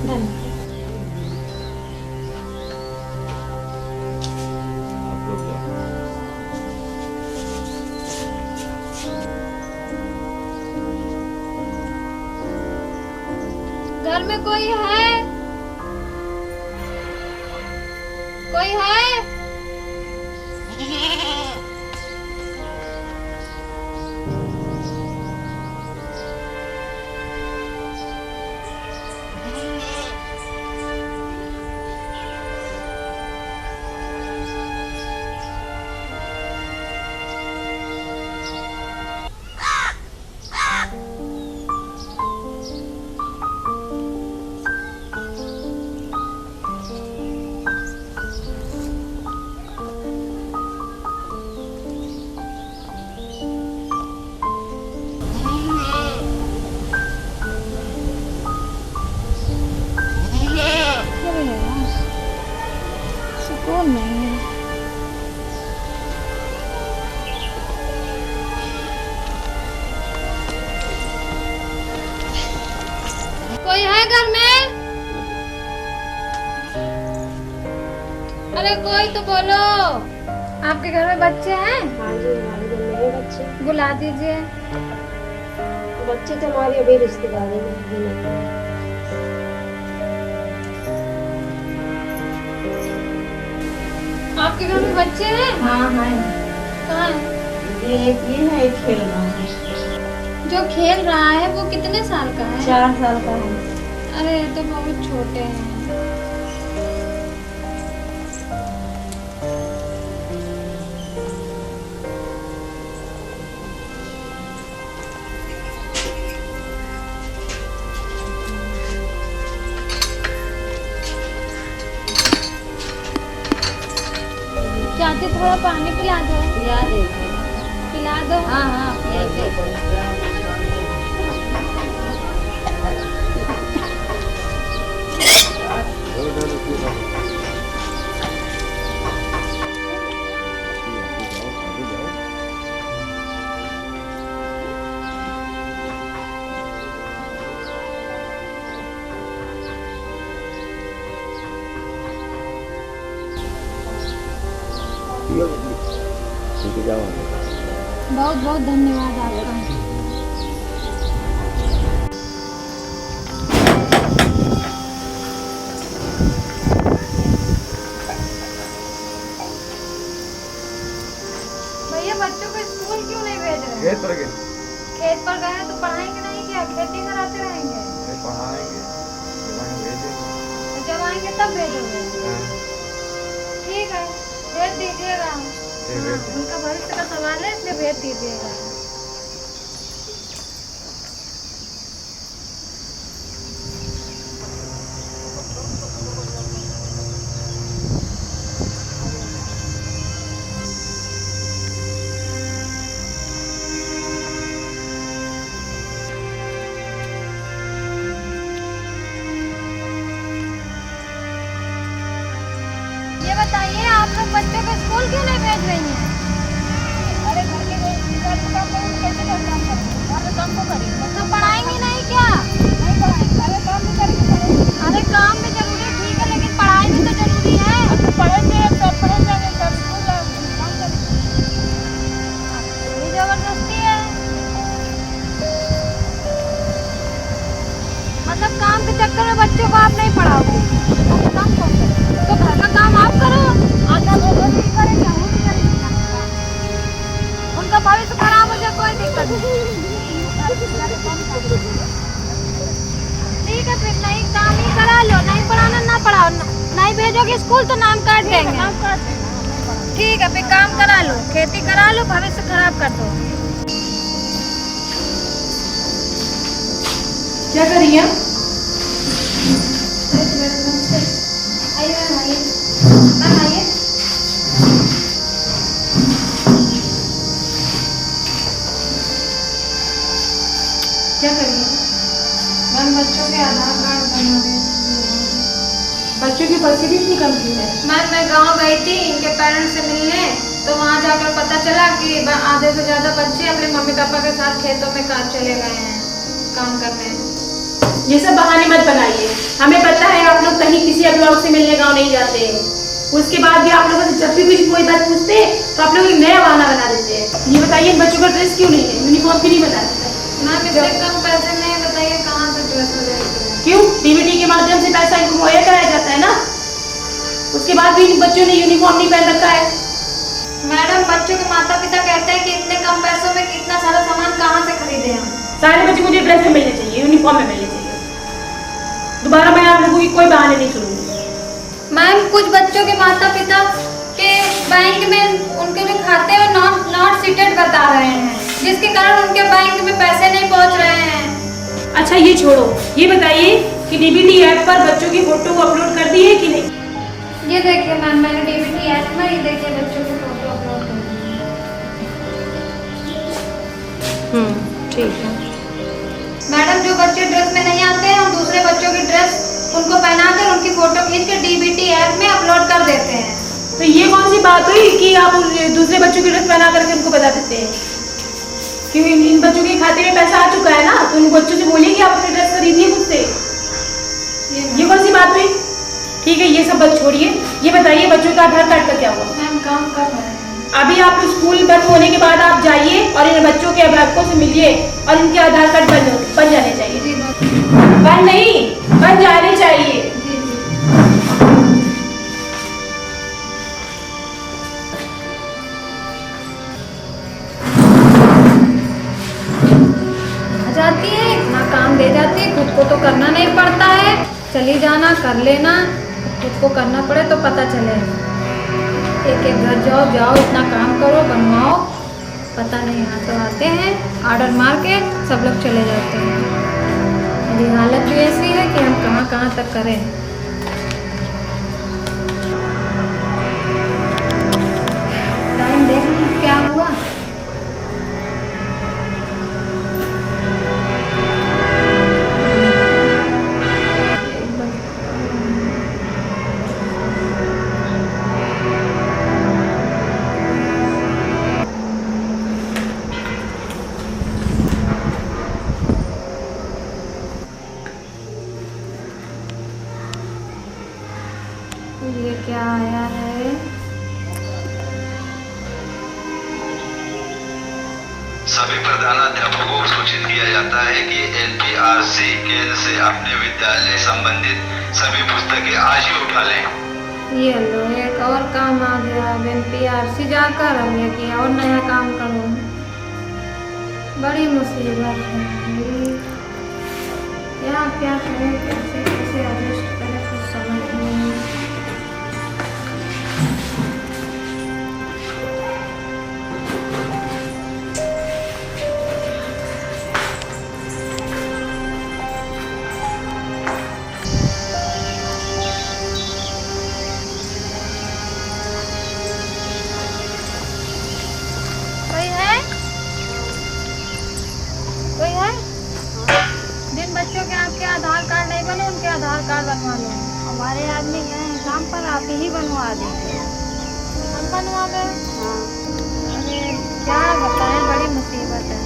धन्यवाद। घर में कोई है? कोई है? सुकून नहीं है। कोई है घर में? अरे कोई तो बोलो। आपके घर में बच्चे हैं? हाँ जी, हमारे घर में है बच्चे। बुला दीजिए। बच्चे तो हमारी अभी रिश्तेदारी में भी नहीं है। आपके घर में बच्चे हैं? हाँ है, कहाँ है? ये है, एक खेल रहा है। जो खेल रहा है वो कितने साल का है? 4 साल का है। अरे ये तो बहुत छोटे हैं। चाची थोड़ा पानी पिला दो। पिला दो। हाँ हाँ पिला दो। बहुत बहुत धन्यवाद आपका। भैया बच्चों को स्कूल क्यों नहीं भेज रहे? खेत पर गए, खेत पर गए हैं तो पढ़ाएंगे नहीं क्या? खेती कराते रहेंगे? पढ़ाएंगे, तो जब आएंगे तब भेजोगे? ठीक है, भेज दीजिएगा। हाँ, उनका भविष्य का सवाल है, इसलिए भेज दीजिएगा। ये बताइए आप लोग बच्चों को स्कूल क्यों नहीं भेज रही हैं? अरे घर के काम करूँ, कैसे घर काम करूँ? घर में काम तो करेंगे। तो पढ़ाएंगी नहीं क्या? नहीं पढ़ाएंगे। अरे काम भी करेंगे। अरे काम भी जरूरी है, ठीक है, लेकिन पढ़ाई भी तो जरूरी है। अब तो पढ़ेंगे, सब पढ़े जाएंगे, सब स्कूल काम करेंगे। ये जबरदस्ती है। मतलब काम के चक्कर में बच्चों को आप नहीं पढ़ाओगे? काम कौन करे? तो घर का काम आप करो। आधा लोग भी करेंगे, हम भी करेंगे। उनका भविष्य खराब हो जाए, कोई दिक्कत नहीं। ठीक है, फिर नहीं काम ही करा लो, नहीं पढ़ाओ, नहीं भेजोगे स्कूल तो नाम काट देंगे। ठीक है, फिर काम करा लो, खेती करा लो, भविष्य खराब कर दो। क्या कर रही हैं? आइए मैम, आइए। क्या कर रही हैं? मैम बच्चों के आधार कार्ड बना रहे हैं। बच्चों की उपस्थिति इतनी कम क्यों है? मैम मैं गांव गई थी इनके पेरेंट्स से मिलने, तो वहाँ जाकर पता चला कि आधे से ज़्यादा बच्चे अपने मम्मी पापा के साथ खेतों में चले गए हैं काम करने। ये सब बहाने मत बनाइए, हमें पता है आप लोग कहीं किसी अभिभावक से मिलने गाँव नहीं जाते हैं। उसके बाद भी आप लोगों से जब भी कुछ कोई बात पूछते हैं तो आप लोग एक नया बहाना बना देते हैं। ये बताइए इन बच्चों का ड्रेस क्यों नहीं है, यूनिफॉर्म क्यों नहीं बना देते? मैम इससे कम पैसे नहीं, बताइए कहाँ से ड्रेस मिलेगी? क्यों? डीबीटी के माध्यम से पैसा इनको मुहैया कराया जाता है ना, उसके बाद भी इन बच्चों ने यूनिफॉर्म नहीं पहन रखा है। मैडम बच्चों के माता पिता कहते हैं कि इतने कम पैसों में इतना सारा सामान कहाँ से खरीदे हम? सारे बच्चे मुझे ड्रेस में मिलने चाहिए, यूनिफॉर्म में मिलने चाहिए। दोबारा मैं आप लोगों की कोई बहाने नहीं सुनूंगी। मैम कुछ बच्चों के माता पिता के बैंक में उनके जो खाते हैं नॉट सीटेड बता रहे हैं, जिसके कारण उनके बैंक में पैसे नहीं पहुंच रहे हैं। अच्छा ये छोड़ो, ये बताइए कि डीबीटी ऐप पर बच्चों की फोटो अपलोड कर दी है कि नहीं? ये देखिए मैम, मैंने डीबीटी ऐप में, ये देखिए बच्चों की फोटो अपलोड कर दी। ठीक है। मैडम जो बच्चे ड्रेस में नहीं आते हैं, हम दूसरे बच्चों की ड्रेस उनको पहनाकर उनकी फोटो खींच कर डीबीटी ऐप में अपलोड कर देते हैं। तो ये कौन सी बात हुई कि आप दूसरे बच्चों की ड्रेस पहना करके उनको बता देते हैं? क्योंकि इन बच्चों के खाते में पैसा आ चुका है ना, तो उन बच्चों से बोलिए कि आप अपनी ड्रेस खरीदिए खुद से। ये कौन सी बात हुई? ठीक है, ये सब बात छोड़िए, ये बताइए बच्चों का आधार कार्ड का क्या हुआ? मैम काम कर रहे हैं। अभी आप स्कूल बंद होने के बाद आप जाइए और इन बच्चों के अभिभावकों से मिलिए और इनके आधार कार्ड बन जाने चाहिए। जी बन नहीं, बन जाने चाहिए। जी। आ जाती है, इतना काम दे जाती है, खुद को तो करना नहीं पड़ता है, चली जाना कर लेना, खुद को करना पड़े तो पता चले। एक एक घर जाओ, इतना काम करो, बनवाओ, पता नहीं यहाँ तो आते हैं ऑर्डर मार के सब लोग चले जाते हैं। मेरी हालत भी ऐसी है कि हम कहाँ कहाँ तक करें। टाइम देख लीजिए क्या हुआ। ये क्या आया है? सभी प्रधानाध्यापकों को सूचित किया जाता है कि LPRC केंद्र से अपने विद्यालय संबंधित सभी पुस्तकें आज ही उठा लें। ये लो, एक और काम आ गया। अब LPRC जाकर अब ये कि और नया काम करो, बड़ी मुसीबत है। क्या करें, कैसे कैसे एडजस्ट करें, कुछ समझ नहीं। कोई है? जिन बच्चों के आपके आधार कार्ड नहीं बने उनके आधार कार्ड बनवा लो। हमारे आदमी गए हैं काम पर, आप ही बनवा देंगे। हम बनवा दें? हाँ। अरे क्या बताएं, बड़ी मुसीबत है।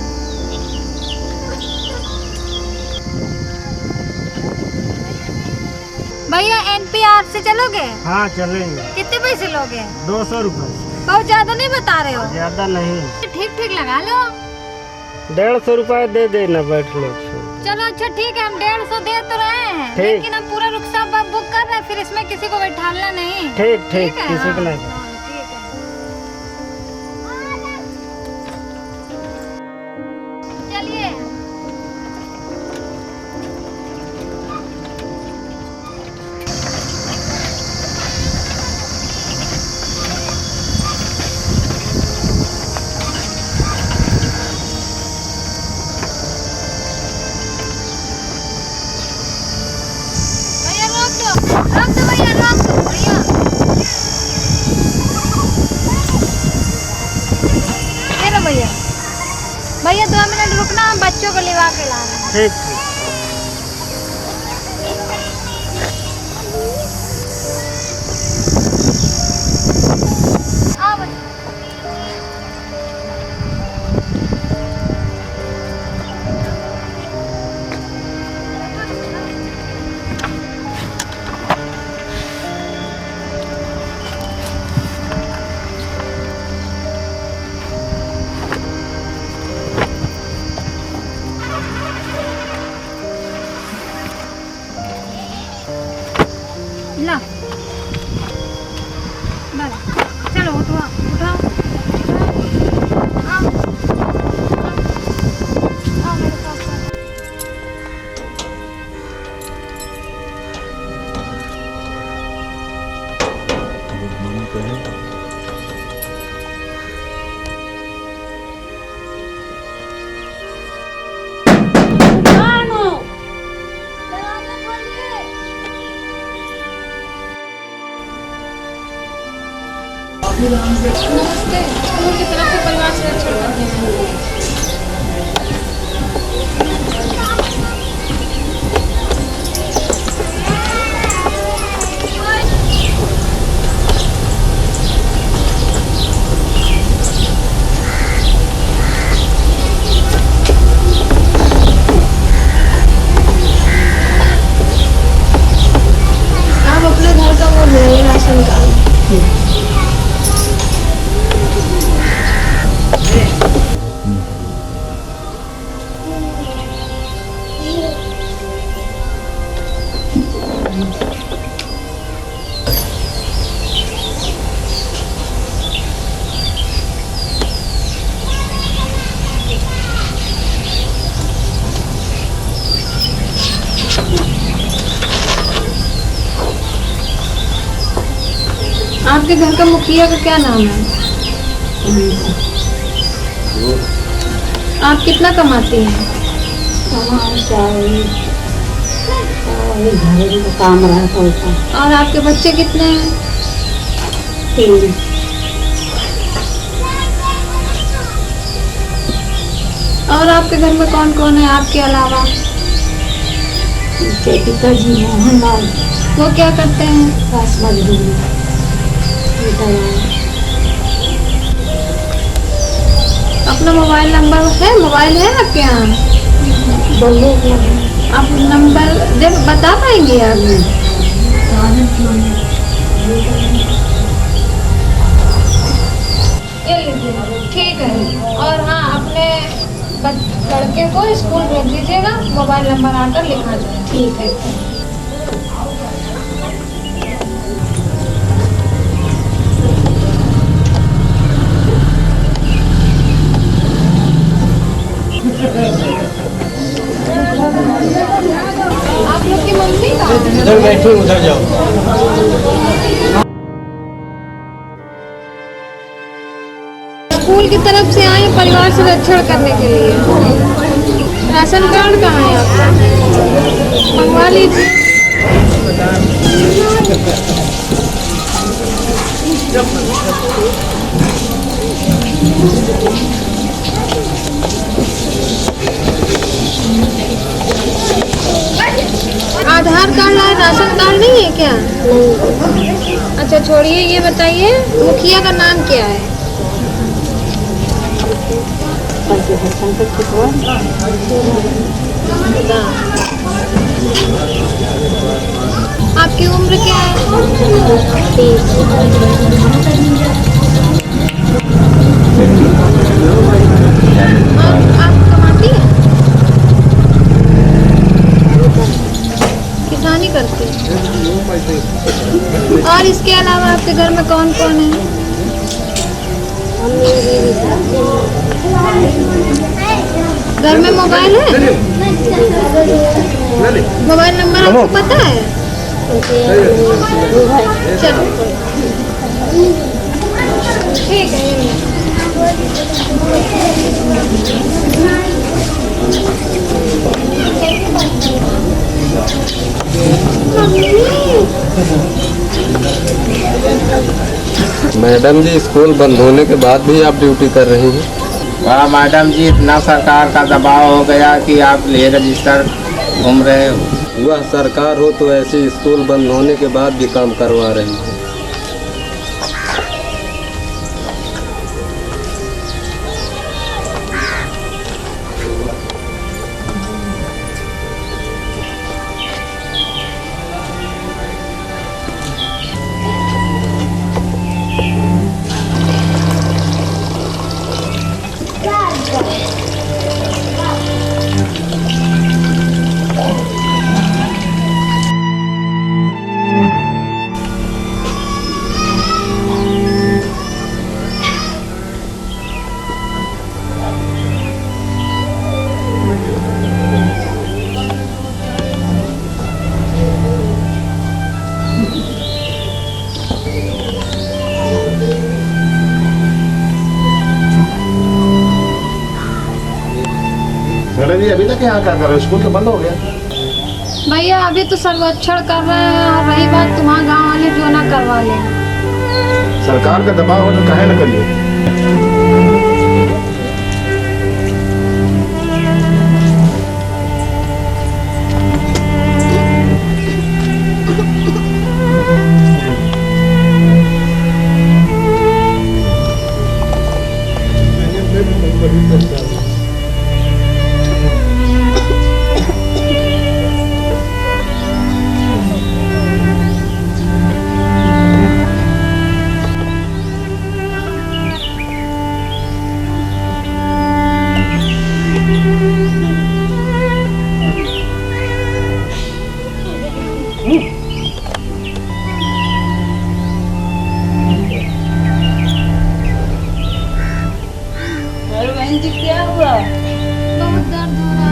भैया NPR से चलोगे? हाँ चलेंगे। कितने पैसे लोगे? 200 रुपये। बहुत ज्यादा नहीं बता रहे हो? ज्यादा नहीं, ठीक ठीक लगा लो। 150 रुपये दे देना, बैठ लो। चलो अच्छा ठीक है, हम 150 दे तो रहे हैं, ठीक। लेकिन हम पूरा रिक्शा बुक कर रहे हैं, फिर इसमें किसी को बैठाना नहीं। ठीक ठीक, है, किसी को हाँ, नहीं। हाँ, ठीक है। चलिए भैया रोक दो भैया। ये लो भैया। भैया 2 मिनट रुकना, हम बच्चों को लिवा के ला रहे हैं। ठीक। आओ बच्चों। ला ला चलो उठो उठाओ आओ आओ मेरे पास दरवाजा खोलिए। नमस्ते, स्कूल की तरफ से परिवार सुरक्षण करते हैं। आप अपने घर का वो ले आइए, राशन कार्ड। आपके घर का मुखिया का क्या नाम है? आप कितना कमाती हैं? काम रहा और आपके बच्चे कितने हैं? 3। और आपके घर में कौन कौन है आपके अलावा? पिताजी मोहनलाल वो क्या करते हैं? पास मजदूरी अपना मोबाइल नंबर है? मोबाइल है आपके यहाँ? आप नंबर दे बता पाएंगे आप? ये लीजिए, ठीक है। और हाँ, अपने लड़के को स्कूल भेज दीजिएगा, मोबाइल नंबर आकर लिखा जाए। ठीक है। आप लोग की मम्मी कहाँ है? उधर बैठो, उधर जाओ। स्कूल की तरफ से आए परिवार संरक्षण करने के लिए। राशन कार्ड कहाँ है आपका? मंगवा लीजिए। आधार कार्ड लाए, राशन कार्ड नहीं है क्या? अच्छा छोड़िए, ये बताइए मुखिया का नाम क्या है? आपकी उम्र क्या है? 30। और आप कमाती हैं? किसानी करती हैं। और इसके अलावा आपके घर में कौन कौन है? घर में मोबाइल है? मोबाइल नंबर आपको पता है? चलो ठीक है। मम्मी मैडम जी, स्कूल बंद होने के बाद भी आप ड्यूटी कर रही हैं? वाह मैडम जी, इतना सरकार का दबाव हो गया कि आप ले रजिस्टर घूम रहे हो। वह सरकार हो तो ऐसे स्कूल बंद होने के बाद भी काम करवा रही है। मैडम जी, अभी तक यहाँ क्या कर रहे हो? स्कूल तो बंद हो गया। भैया अभी तो सर्वेक्षण कर रहे हैं, और रही बात तुम्हारा गांव वाले जो ना करवा ले। सरकार का दबाव हो तो काहे न करिए। बहन जी क्या हुआ? बहुत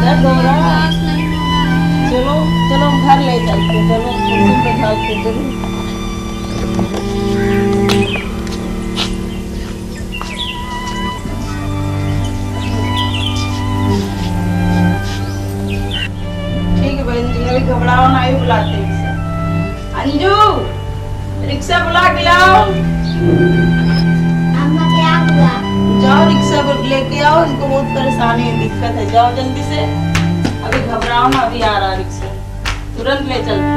दर्द हो रहा है। सांस नहीं हो रहा है। चलो चलो हम घर ले चलते, चलो कुर्सी पे ढाल के चलो। ठीक है बहन जी, अभी घबराओ ना, ही बुलाते रिक्शा। अंजू, रिक्शा बुला के लाओ। अम्मा क्या हुआ? जाओ रिक्शा लेके आओ, इनको बहुत परेशानी है, दिक्कत है। जाओ जल्दी से, अभी घबराओ ना, अभी आ रहा रिक्शा, तुरंत ले चलते।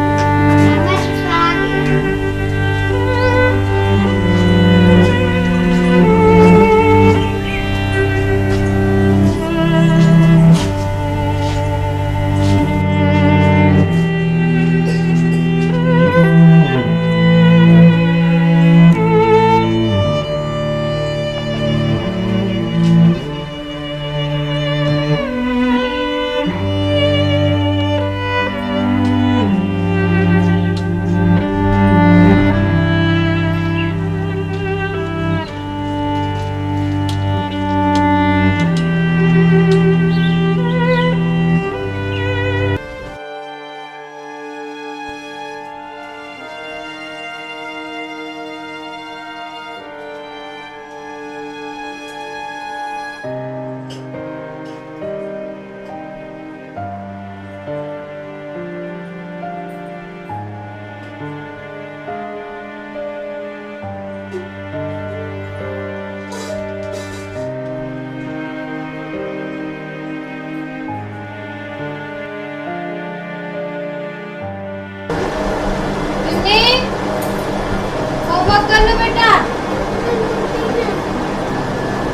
होमवर्क कर लो बेटा।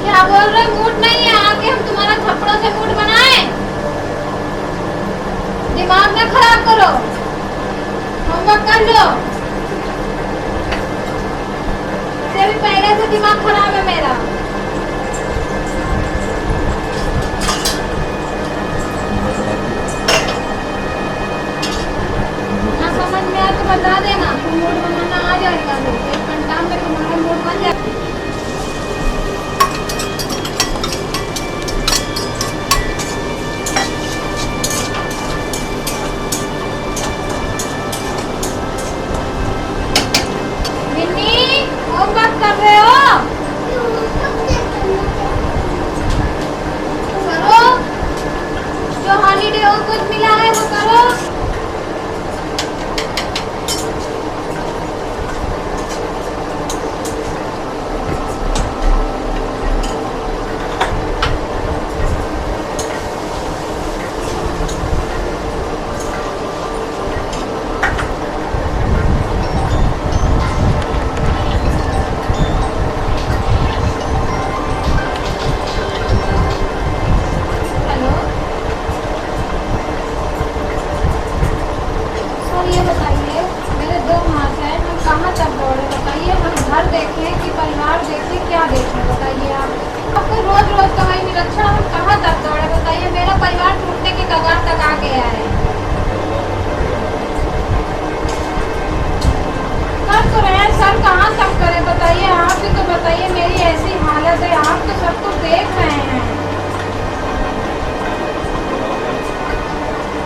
क्या बोल रहे? मूड नहीं है, आके हम तुम्हारा थप्पड़ों से मूड बनाए? दिमाग ना खराब करो, होमवर्क कर लो। इससे भी पहले से दिमाग खराब है मेरा। ना समझ में आया तो बता देना, तो मूड बनाना आ जाएगा। 1 घंटा में तुम्हारा मूड बन जाएगा। होमवर्क कर रहे हो? करो, जो हॉलीडे होमवर्क मिला है वो करो। और ये बताइए, मेरे 2 हाथ हैं, हम कहाँ तक दौड़े बताइए? हम घर देखें कि परिवार देखें, क्या देखें बताइए आप? आपको रोज रोज तो वही निरीक्षण, हम कहाँ तक दौड़े बताइए? मेरा परिवार टूटने की कगार तक आ गया है। कर तो रहे हैं सर, कहाँ तक करें बताइए? आप भी तो बताइए, मेरी ऐसी हालत है, आप तो सब कुछ देख रहे हैं।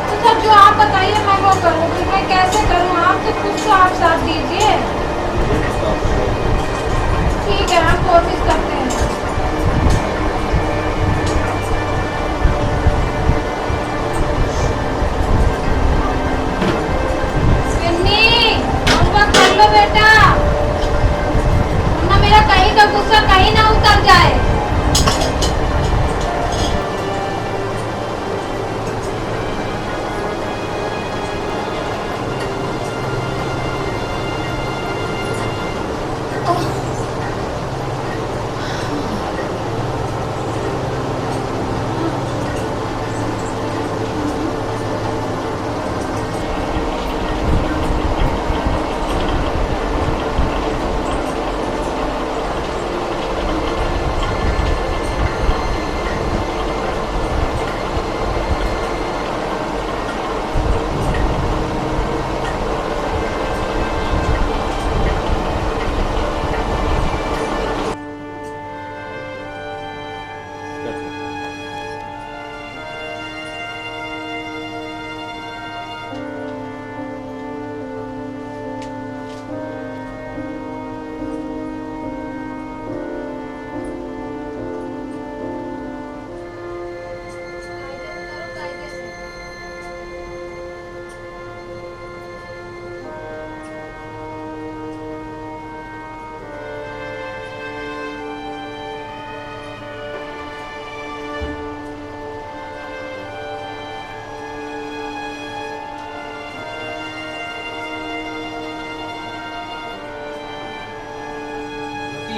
तो सर जो आप बताइए मैं वो करूँ, फिर मैं कैसे करूँ? आप तो खुद तो आप साथ दीजिए। ठीक है, हम कोशिश करते हैं। कर लो बेटा, ना मेरा कहीं का गुस्सा कहीं ना उतर जाए।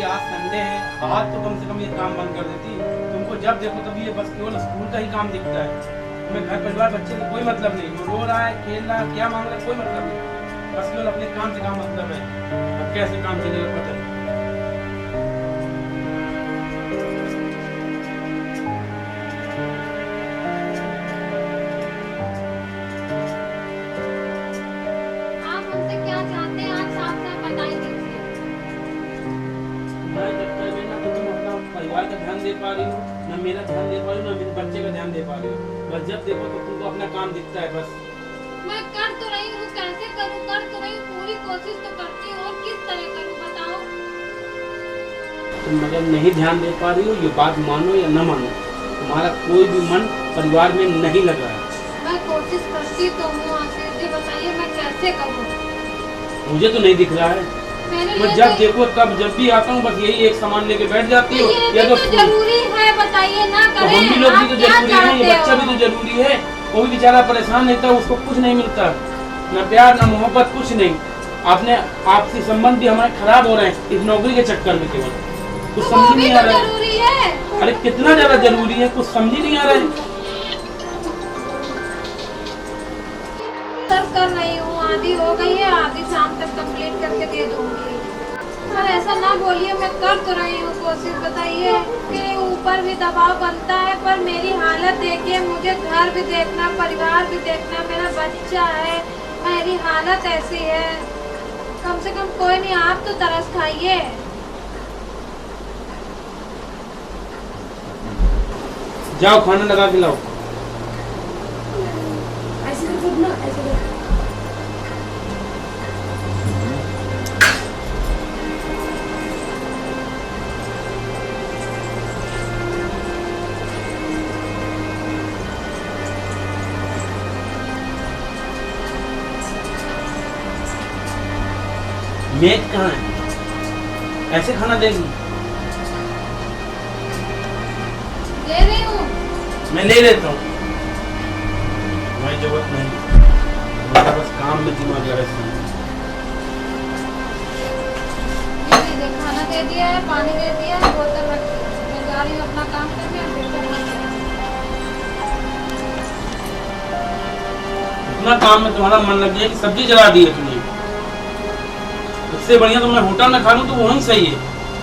आज संडे है, आज तो कम से कम ये काम बंद कर देती। तुमको जब देखो तभी ये बस केवल स्कूल का ही काम दिखता है। तुम्हें घर परिवार बच्चे से कोई मतलब नहीं, वो रो रहा है, खेल रहा है, क्या मांग रहा है, कोई मतलब नहीं। बस केवल अपने काम से काम मतलब है। अब कैसे काम चलेगा पता नहीं। आप हमसे क्या चाहते हैं? आप साफ साफ बताइए। परिवार का ध्यान दे पा रही हूँ, न मेरा ध्यान दे पा रही हूँ, न मेरे बच्चे का ध्यान दे पा रही हूँ। बस जब देखो तो तुमको अपना काम दिखता है बस। मैं कर तो रही हूँ, कैसे करूँ? कर तो रही हूँ, पूरी कोशिश तो करती हूँ, और किस तरह करूँ बताओ? तुम अगर नहीं ध्यान दे पा रही हो, ये बात मानो या न मानो, तुम्हारा कोई भी मन परिवार में नहीं लग रहा है। मैं कोशिश करती तो हूँ आशीष जी, बताइए मैं कैसे करूँ? मुझे तो नहीं दिख रहा है। मैं जब देखो तब जब भी आता हूँ बस यही एक सामान लेके बैठ जाती हो। ये तो जरूरी है बताइए ना करें? हम भी लोग भी तो जरूरी है, ये बच्चा भी तो जरूरी है। वो भी बेचारा परेशान रहता है, उसको कुछ नहीं मिलता, न प्यार न मोहब्बत, कुछ नहीं। आपने आपसी संबंध भी हमारे खराब हो रहे हैं इस नौकरी के चक्कर में। केवल कुछ समझ नहीं आ रहा है। अरे कितना ज्यादा जरूरी है, कुछ समझ ही नहीं आ रहा है। कर रही हूँ, आधी हो गई है, आधी शाम तक कंप्लीट करके दे दूंगी। पर ऐसा ना बोलिए, मैं कर तो रही हूँ कोशिश। बताइए मेरे ऊपर भी दबाव बनता है, पर मेरी हालत देखिए, मुझे घर भी देखना, परिवार भी देखना, मेरा बच्चा है, मेरी हालत ऐसी है। कम से कम कोई नहीं, आप तो तरस खाइए। जाओ खाना लगा के लाओ। मेज कहाँ है? ऐसे खाना देगी? दे रही हूँ। मैं ले लेता हूँ, जरूरत नहीं, मेरा बस काम में दिमाग लगा। खाना दे दिया है, पानी दे दिया है, बोतल रख दी। मैं जा रही हूँ अपना काम करने। इतना अपना काम में तुम्हारा मन लग गया कि सब्जी जला दी है तुमने। इससे बढ़िया तो मैं होटल में खा लूँ तो वहीं सही है।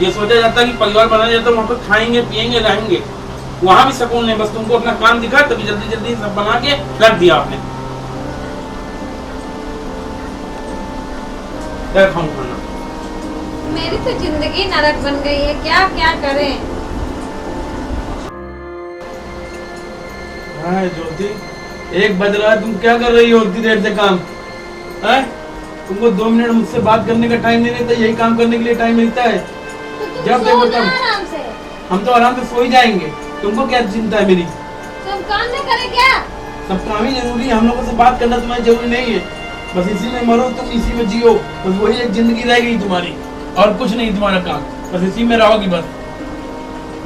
ये सोचा जाता है कि परिवार बनाया जाता है, वहाँ पर खाएंगे पियेंगे रहेंगे, वहाँ भी सुकून नहीं। बस तुमको अपना काम दिखा तभी जल्दी जल्दी सब बना के रख दिया आपने। क्या खाऊं खाना? मेरी तो जिंदगी नरक बन गई है, क्या क्या करें। हाँ ज्योति, 1 बज रहा है, तुम क्या कर रही हो इतनी देर से काम? है तुमको 2 मिनट मुझसे बात करने का टाइम नहीं मिलता, यही काम करने के लिए टाइम मिलता है। जब देखो तब आराम से। हम तो आराम से सो ही जाएंगे, तुमको क्या चिंता है मेरी? तुम काम नहीं करे क्या? सब काम ही जरूरी है, हम लोगों से बात करना तुम्हारी जरूरी नहीं है। बस इसी में मरो तुम, इसी में जियो, बस वही एक जिंदगी रह गई तुम्हारी, और कुछ नहीं तुम्हारा काम, बस इसी में रहोगी बस।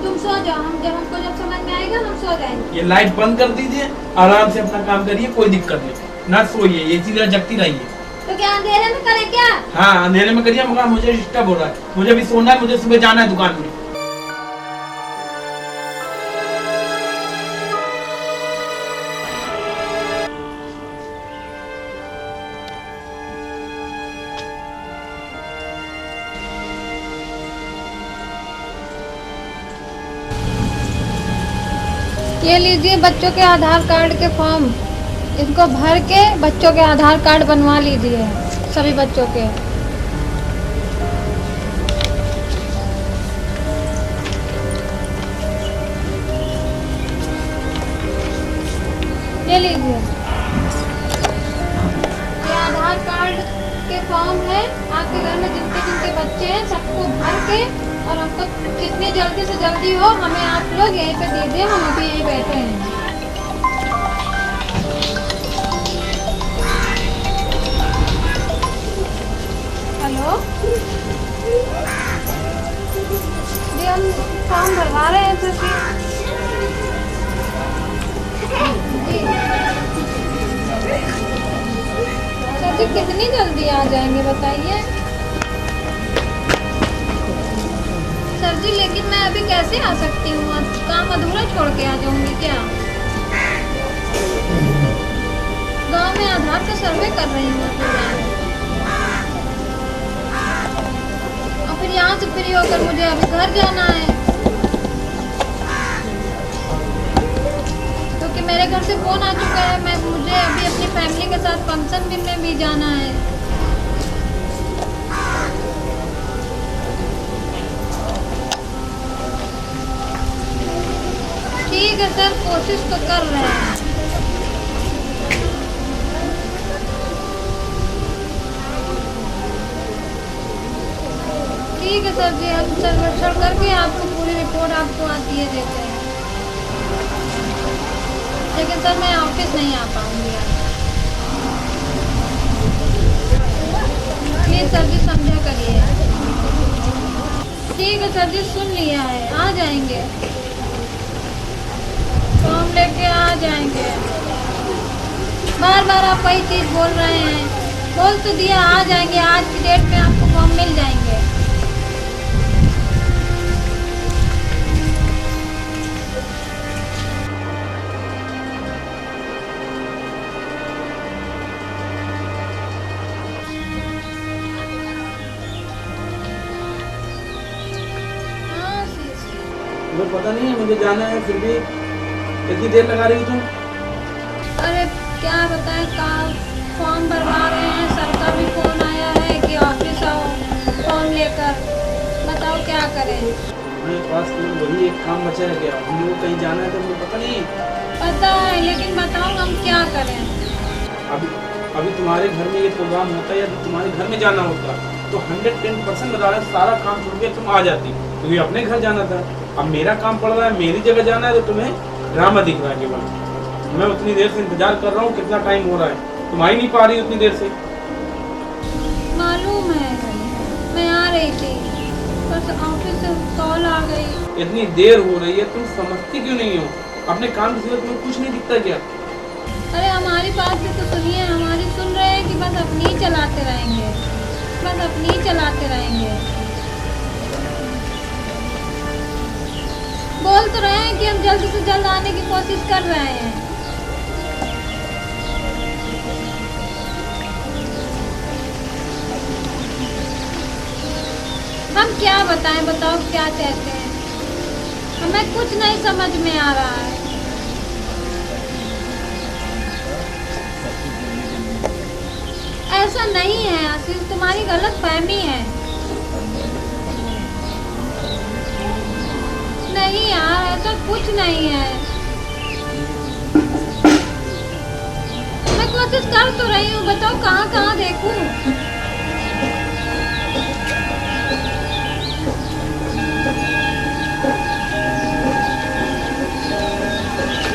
तुम सो जाओ, हमको जब समझ में आएगा हम सो जाएंगे। ये लाइट बंद कर दीजिए, आराम से अपना काम करिए, कोई दिक्कत नहीं, ना सोइए, ये चीज जगती रहिए। तो क्या अंधेरे में करे क्या? हाँ अंधेरे में करिए, मगर मुझे डिस्टर्ब हो रहा है, मुझे भी सोना है, मुझे सुबह जाना है दुकान में। ये लीजिए बच्चों के आधार कार्ड के फॉर्म, इसको भर के बच्चों के आधार कार्ड बनवा लीजिए, सभी बच्चों के। ये लीजिए, ये आधार कार्ड के फॉर्म है, आपके घर में जिनके जिनके बच्चे हैं सबको भर के, और हमको जितनी जल्दी से जल्दी हो हमें आप लोग यहीं पे दीजिए, हम अभी यहीं बैठे हैं। हेलो जी, हम फॉर्म भरवा रहे हैं सर जी। सर जी कितनी जल्दी आ जाएंगे बताइए? सर जी लेकिन मैं अभी कैसे आ सकती हूँ, काम अधूरा छोड़ के आ जाऊंगी क्या? गांव में आधार का सर्वे कर रही हूँ और फिर यहाँ से फ्री होकर मुझे अभी घर जाना है, क्योंकि मेरे घर से फोन आ चुका है, मुझे अभी अपनी फैमिली के साथ फंक्शन में भी जाना है। ठीक है सर, कोशिश तो कर रहे हैं। ठीक है सर जी, हम सर्वेक्षण करके आपको पूरी रिपोर्ट आपको आती है देते हैं, लेकिन सर मैं ऑफिस नहीं आ पाऊंगी आज। प्लीज सर जी समझा करिए। ठीक है सर जी, सुन लिया है, आ जाएंगे, फॉर्म लेके आ जाएंगे। बार बार आप वही चीज बोल रहे हैं, बोल तो दिया आ जाएंगे, आज की डेट में आपको फॉर्म मिल जाएंगे। मुझे पता नहीं है, मुझे जाना है, फिर भी कितनी देर लगा रही हो तुम? अरे क्या बताएं, काम फॉर्म भरवा रहे हैं, सर का भी फोन आया है कि ऑफिस आओ फॉर्म लेकर, बताओ क्या करें? मेरे पास तो वही एक काम बचा है, क्या हम लोग कहीं जाना है तो मुझे पता नहीं। पता है लेकिन बताओ हम क्या करें? अभी तुम्हारे घर में ये प्रोग्राम होता है या तो तुम्हारे घर में जाना होता तो 110% बता रहे सारा काम छोड़ के तुम आ जाती, क्योंकि अपने घर जाना था। अब मेरा काम पड़ रहा है, मेरी जगह जाना है, तो तुम्हें ड्रामा दिख रहा है केवल। मैं उतनी देर से इंतजार कर रहा हूँ, कितना टाइम हो रहा है, तुम आ ही नहीं पा रही उतनी देर से। मालूम है, मैं आ रही थी, बस ऑफिस से कॉल आ गई। इतनी देर हो रही है, तुम समझती क्यों नहीं हो? अपने काम की सूरत में कुछ नहीं दिखता क्या? अरे हमारी बात भी तो सुनिए, हमारी सुन रहे हैं कि बस अपनी ही चलाते रहेंगे, बस अपनी ही चलाते रहेंगे। बोल तो रहे हैं कि हम जल्द से जल्द आने की कोशिश कर रहे हैं। क्या बताएं, बताओ क्या कहते हैं, हमें कुछ नहीं समझ में आ रहा है। ऐसा नहीं है आशीष, तुम्हारी गलत फहमी है। नहीं यार, ऐसा कुछ नहीं है। मैं कोशिश कर तो रही हूँ, बताओ कहाँ कहाँ देखूं।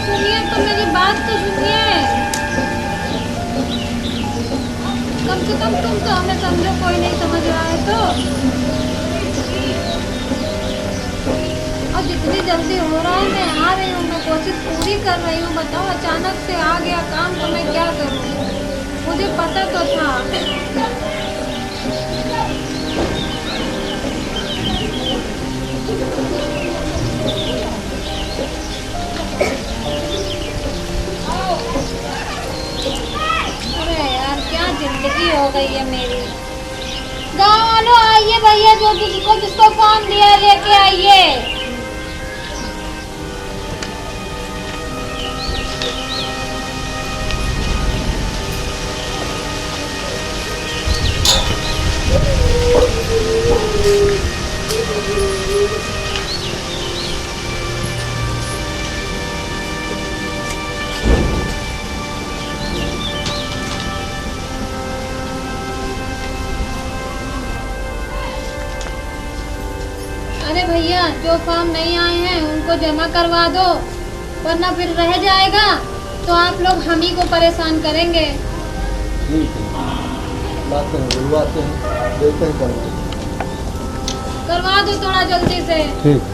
सुनिए तो, मेरी बात तो सुनिए। कम से कम तुम तो हमें समझो, कोई नहीं समझ रहा है तो। और जितनी जल्दी हो रहा है मैं आ रही हूँ, मैं कोशिश पूरी कर रही हूँ। बताओ अचानक से आ गया काम तो मैं क्या करूँ, मुझे पता तो था। अरे यार क्या जिंदगी हो गई है मेरी। गाँव वालों आइए भैया, जो जिसको फोन दिया है लेके आइए। अरे भैया, जो फॉर्म नहीं आए हैं उनको जमा करवा दो, वरना फिर रह जाएगा तो आप लोग हम ही को परेशान करेंगे। ठीक है, बात करें, बुलवाते हैं, देखते हैं करेंगे। करवा दो थोड़ा जल्दी से। ठीक।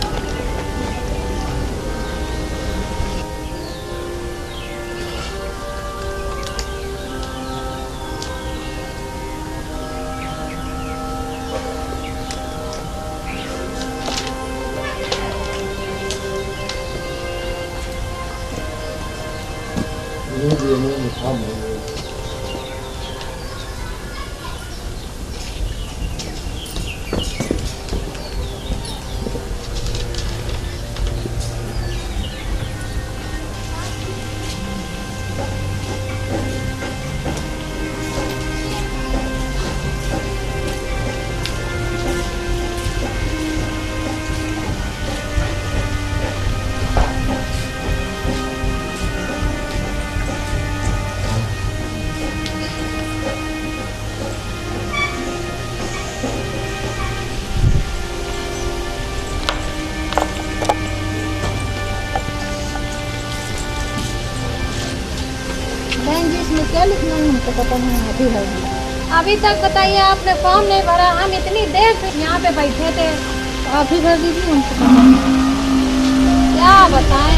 क्या लिखना है हमको पता नहीं अभी है। अभी तक बताइए, आपने फॉर्म नहीं भरा, हम इतनी देर से यहाँ पे बैठे थे, तो आप ही भर दीजिए हमको। क्या बताएं,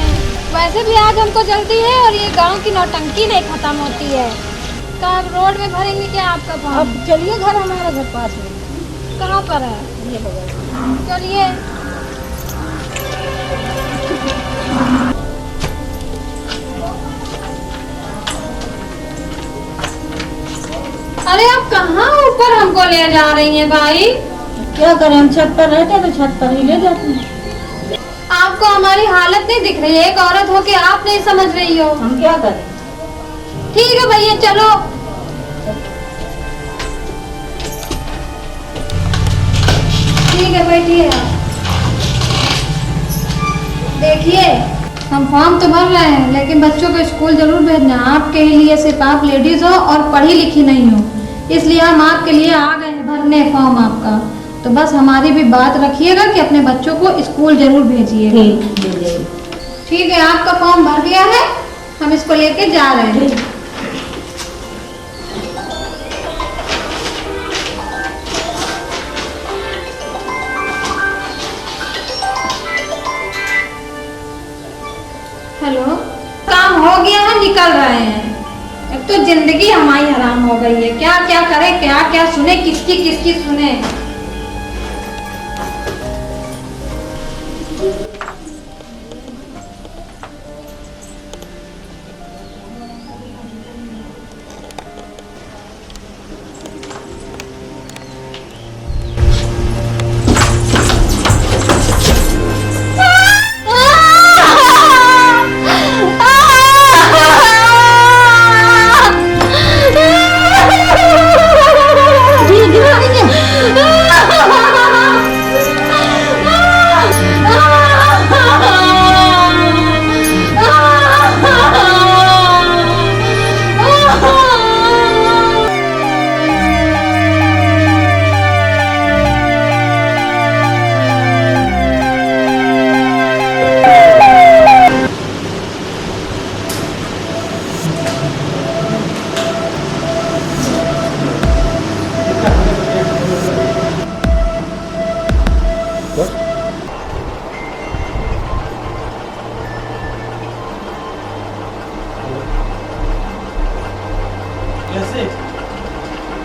वैसे भी आज हमको जल्दी है और ये गांव की नौटंकी नहीं खत्म होती है। तो आप रोड में भरेंगे क्या आपका फॉर्म? अब चलिए, घर हमारा घर पास है। कहाँ पर है? ये बगल। चलिए। अरे आप कहाँ ऊपर हमको ले जा रही हैं भाई? क्या करें, हम छत पर रहते तो छत पर ही ले जाते हैं। आपको हमारी हालत नहीं दिख रही है? एक औरत हो के आप नहीं समझ रही हो। हम क्या करें? ठीक है भैया, चलो। ठीक है, बैठिए आप। देखिए, हम फॉर्म तो भर रहे हैं, लेकिन बच्चों को स्कूल जरूर भेजना। आपके लिए सिर्फ आप लेडीज हो और पढ़ी लिखी नहीं हो, इसलिए हम आपके लिए आ गए हैं भरने फॉर्म आपका। तो बस हमारी भी बात रखिएगा कि अपने बच्चों को स्कूल जरूर भेजिए। ठीक है, आपका फॉर्म भर गया है, हम इसको लेके जा रहे हैं। हेलो, काम हो गया है, निकल रहे हैं। एक तो जिंदगी हमारी हराम हो गई है, क्या क्या करें, क्या क्या सुने, किसकी सुने।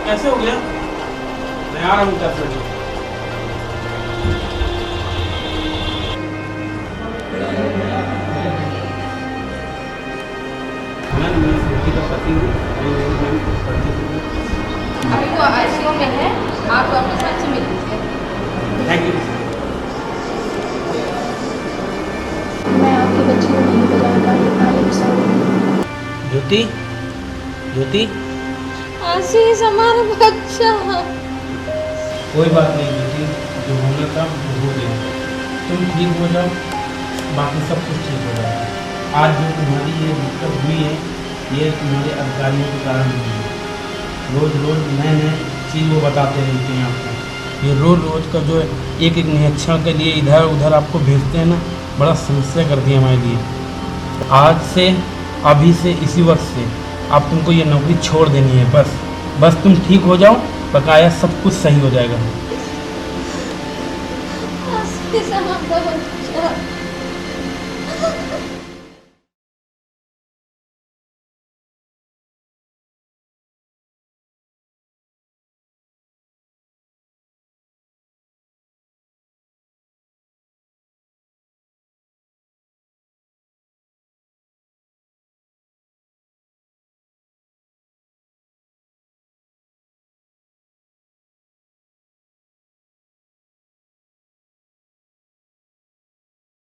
कैसे हो गया? मैं आ रहा हूँ 10 बजे। मैं स्मृति का पति हूँ। अभी वो आईसीयू में है, आप डॉक्टर साहब से मिल लीजिए। Thank you. मैं आपके बच्चे को नहीं बता पाई। ज्योति, ज्योति, आशीष हमारा बच्चा। कोई बात नहीं ज्योति, जो होना था वो हो गया। तुम ठीक हो जाओ, बाकी सब कुछ ठीक हो जाएगा। आज जो तुम्हारी ये दिक्कत हुई है, ये तुम्हारे अधिकारियों के कारण हुई है। रोज रोज नए नए चीज़ वो बताते रहते हैं आपको। ये रोज रोज का जो एक एक निरीक्षण के लिए इधर उधर आपको भेजते हैं ना, बड़ा समस्या करती है हमारे लिए। आज से, अभी से, इसी वक्त से आप तुमको ये नौकरी छोड़ देनी है। बस तुम ठीक हो जाओ, बकाया सब कुछ सही हो जाएगा। आशीष हमारा बच्चा।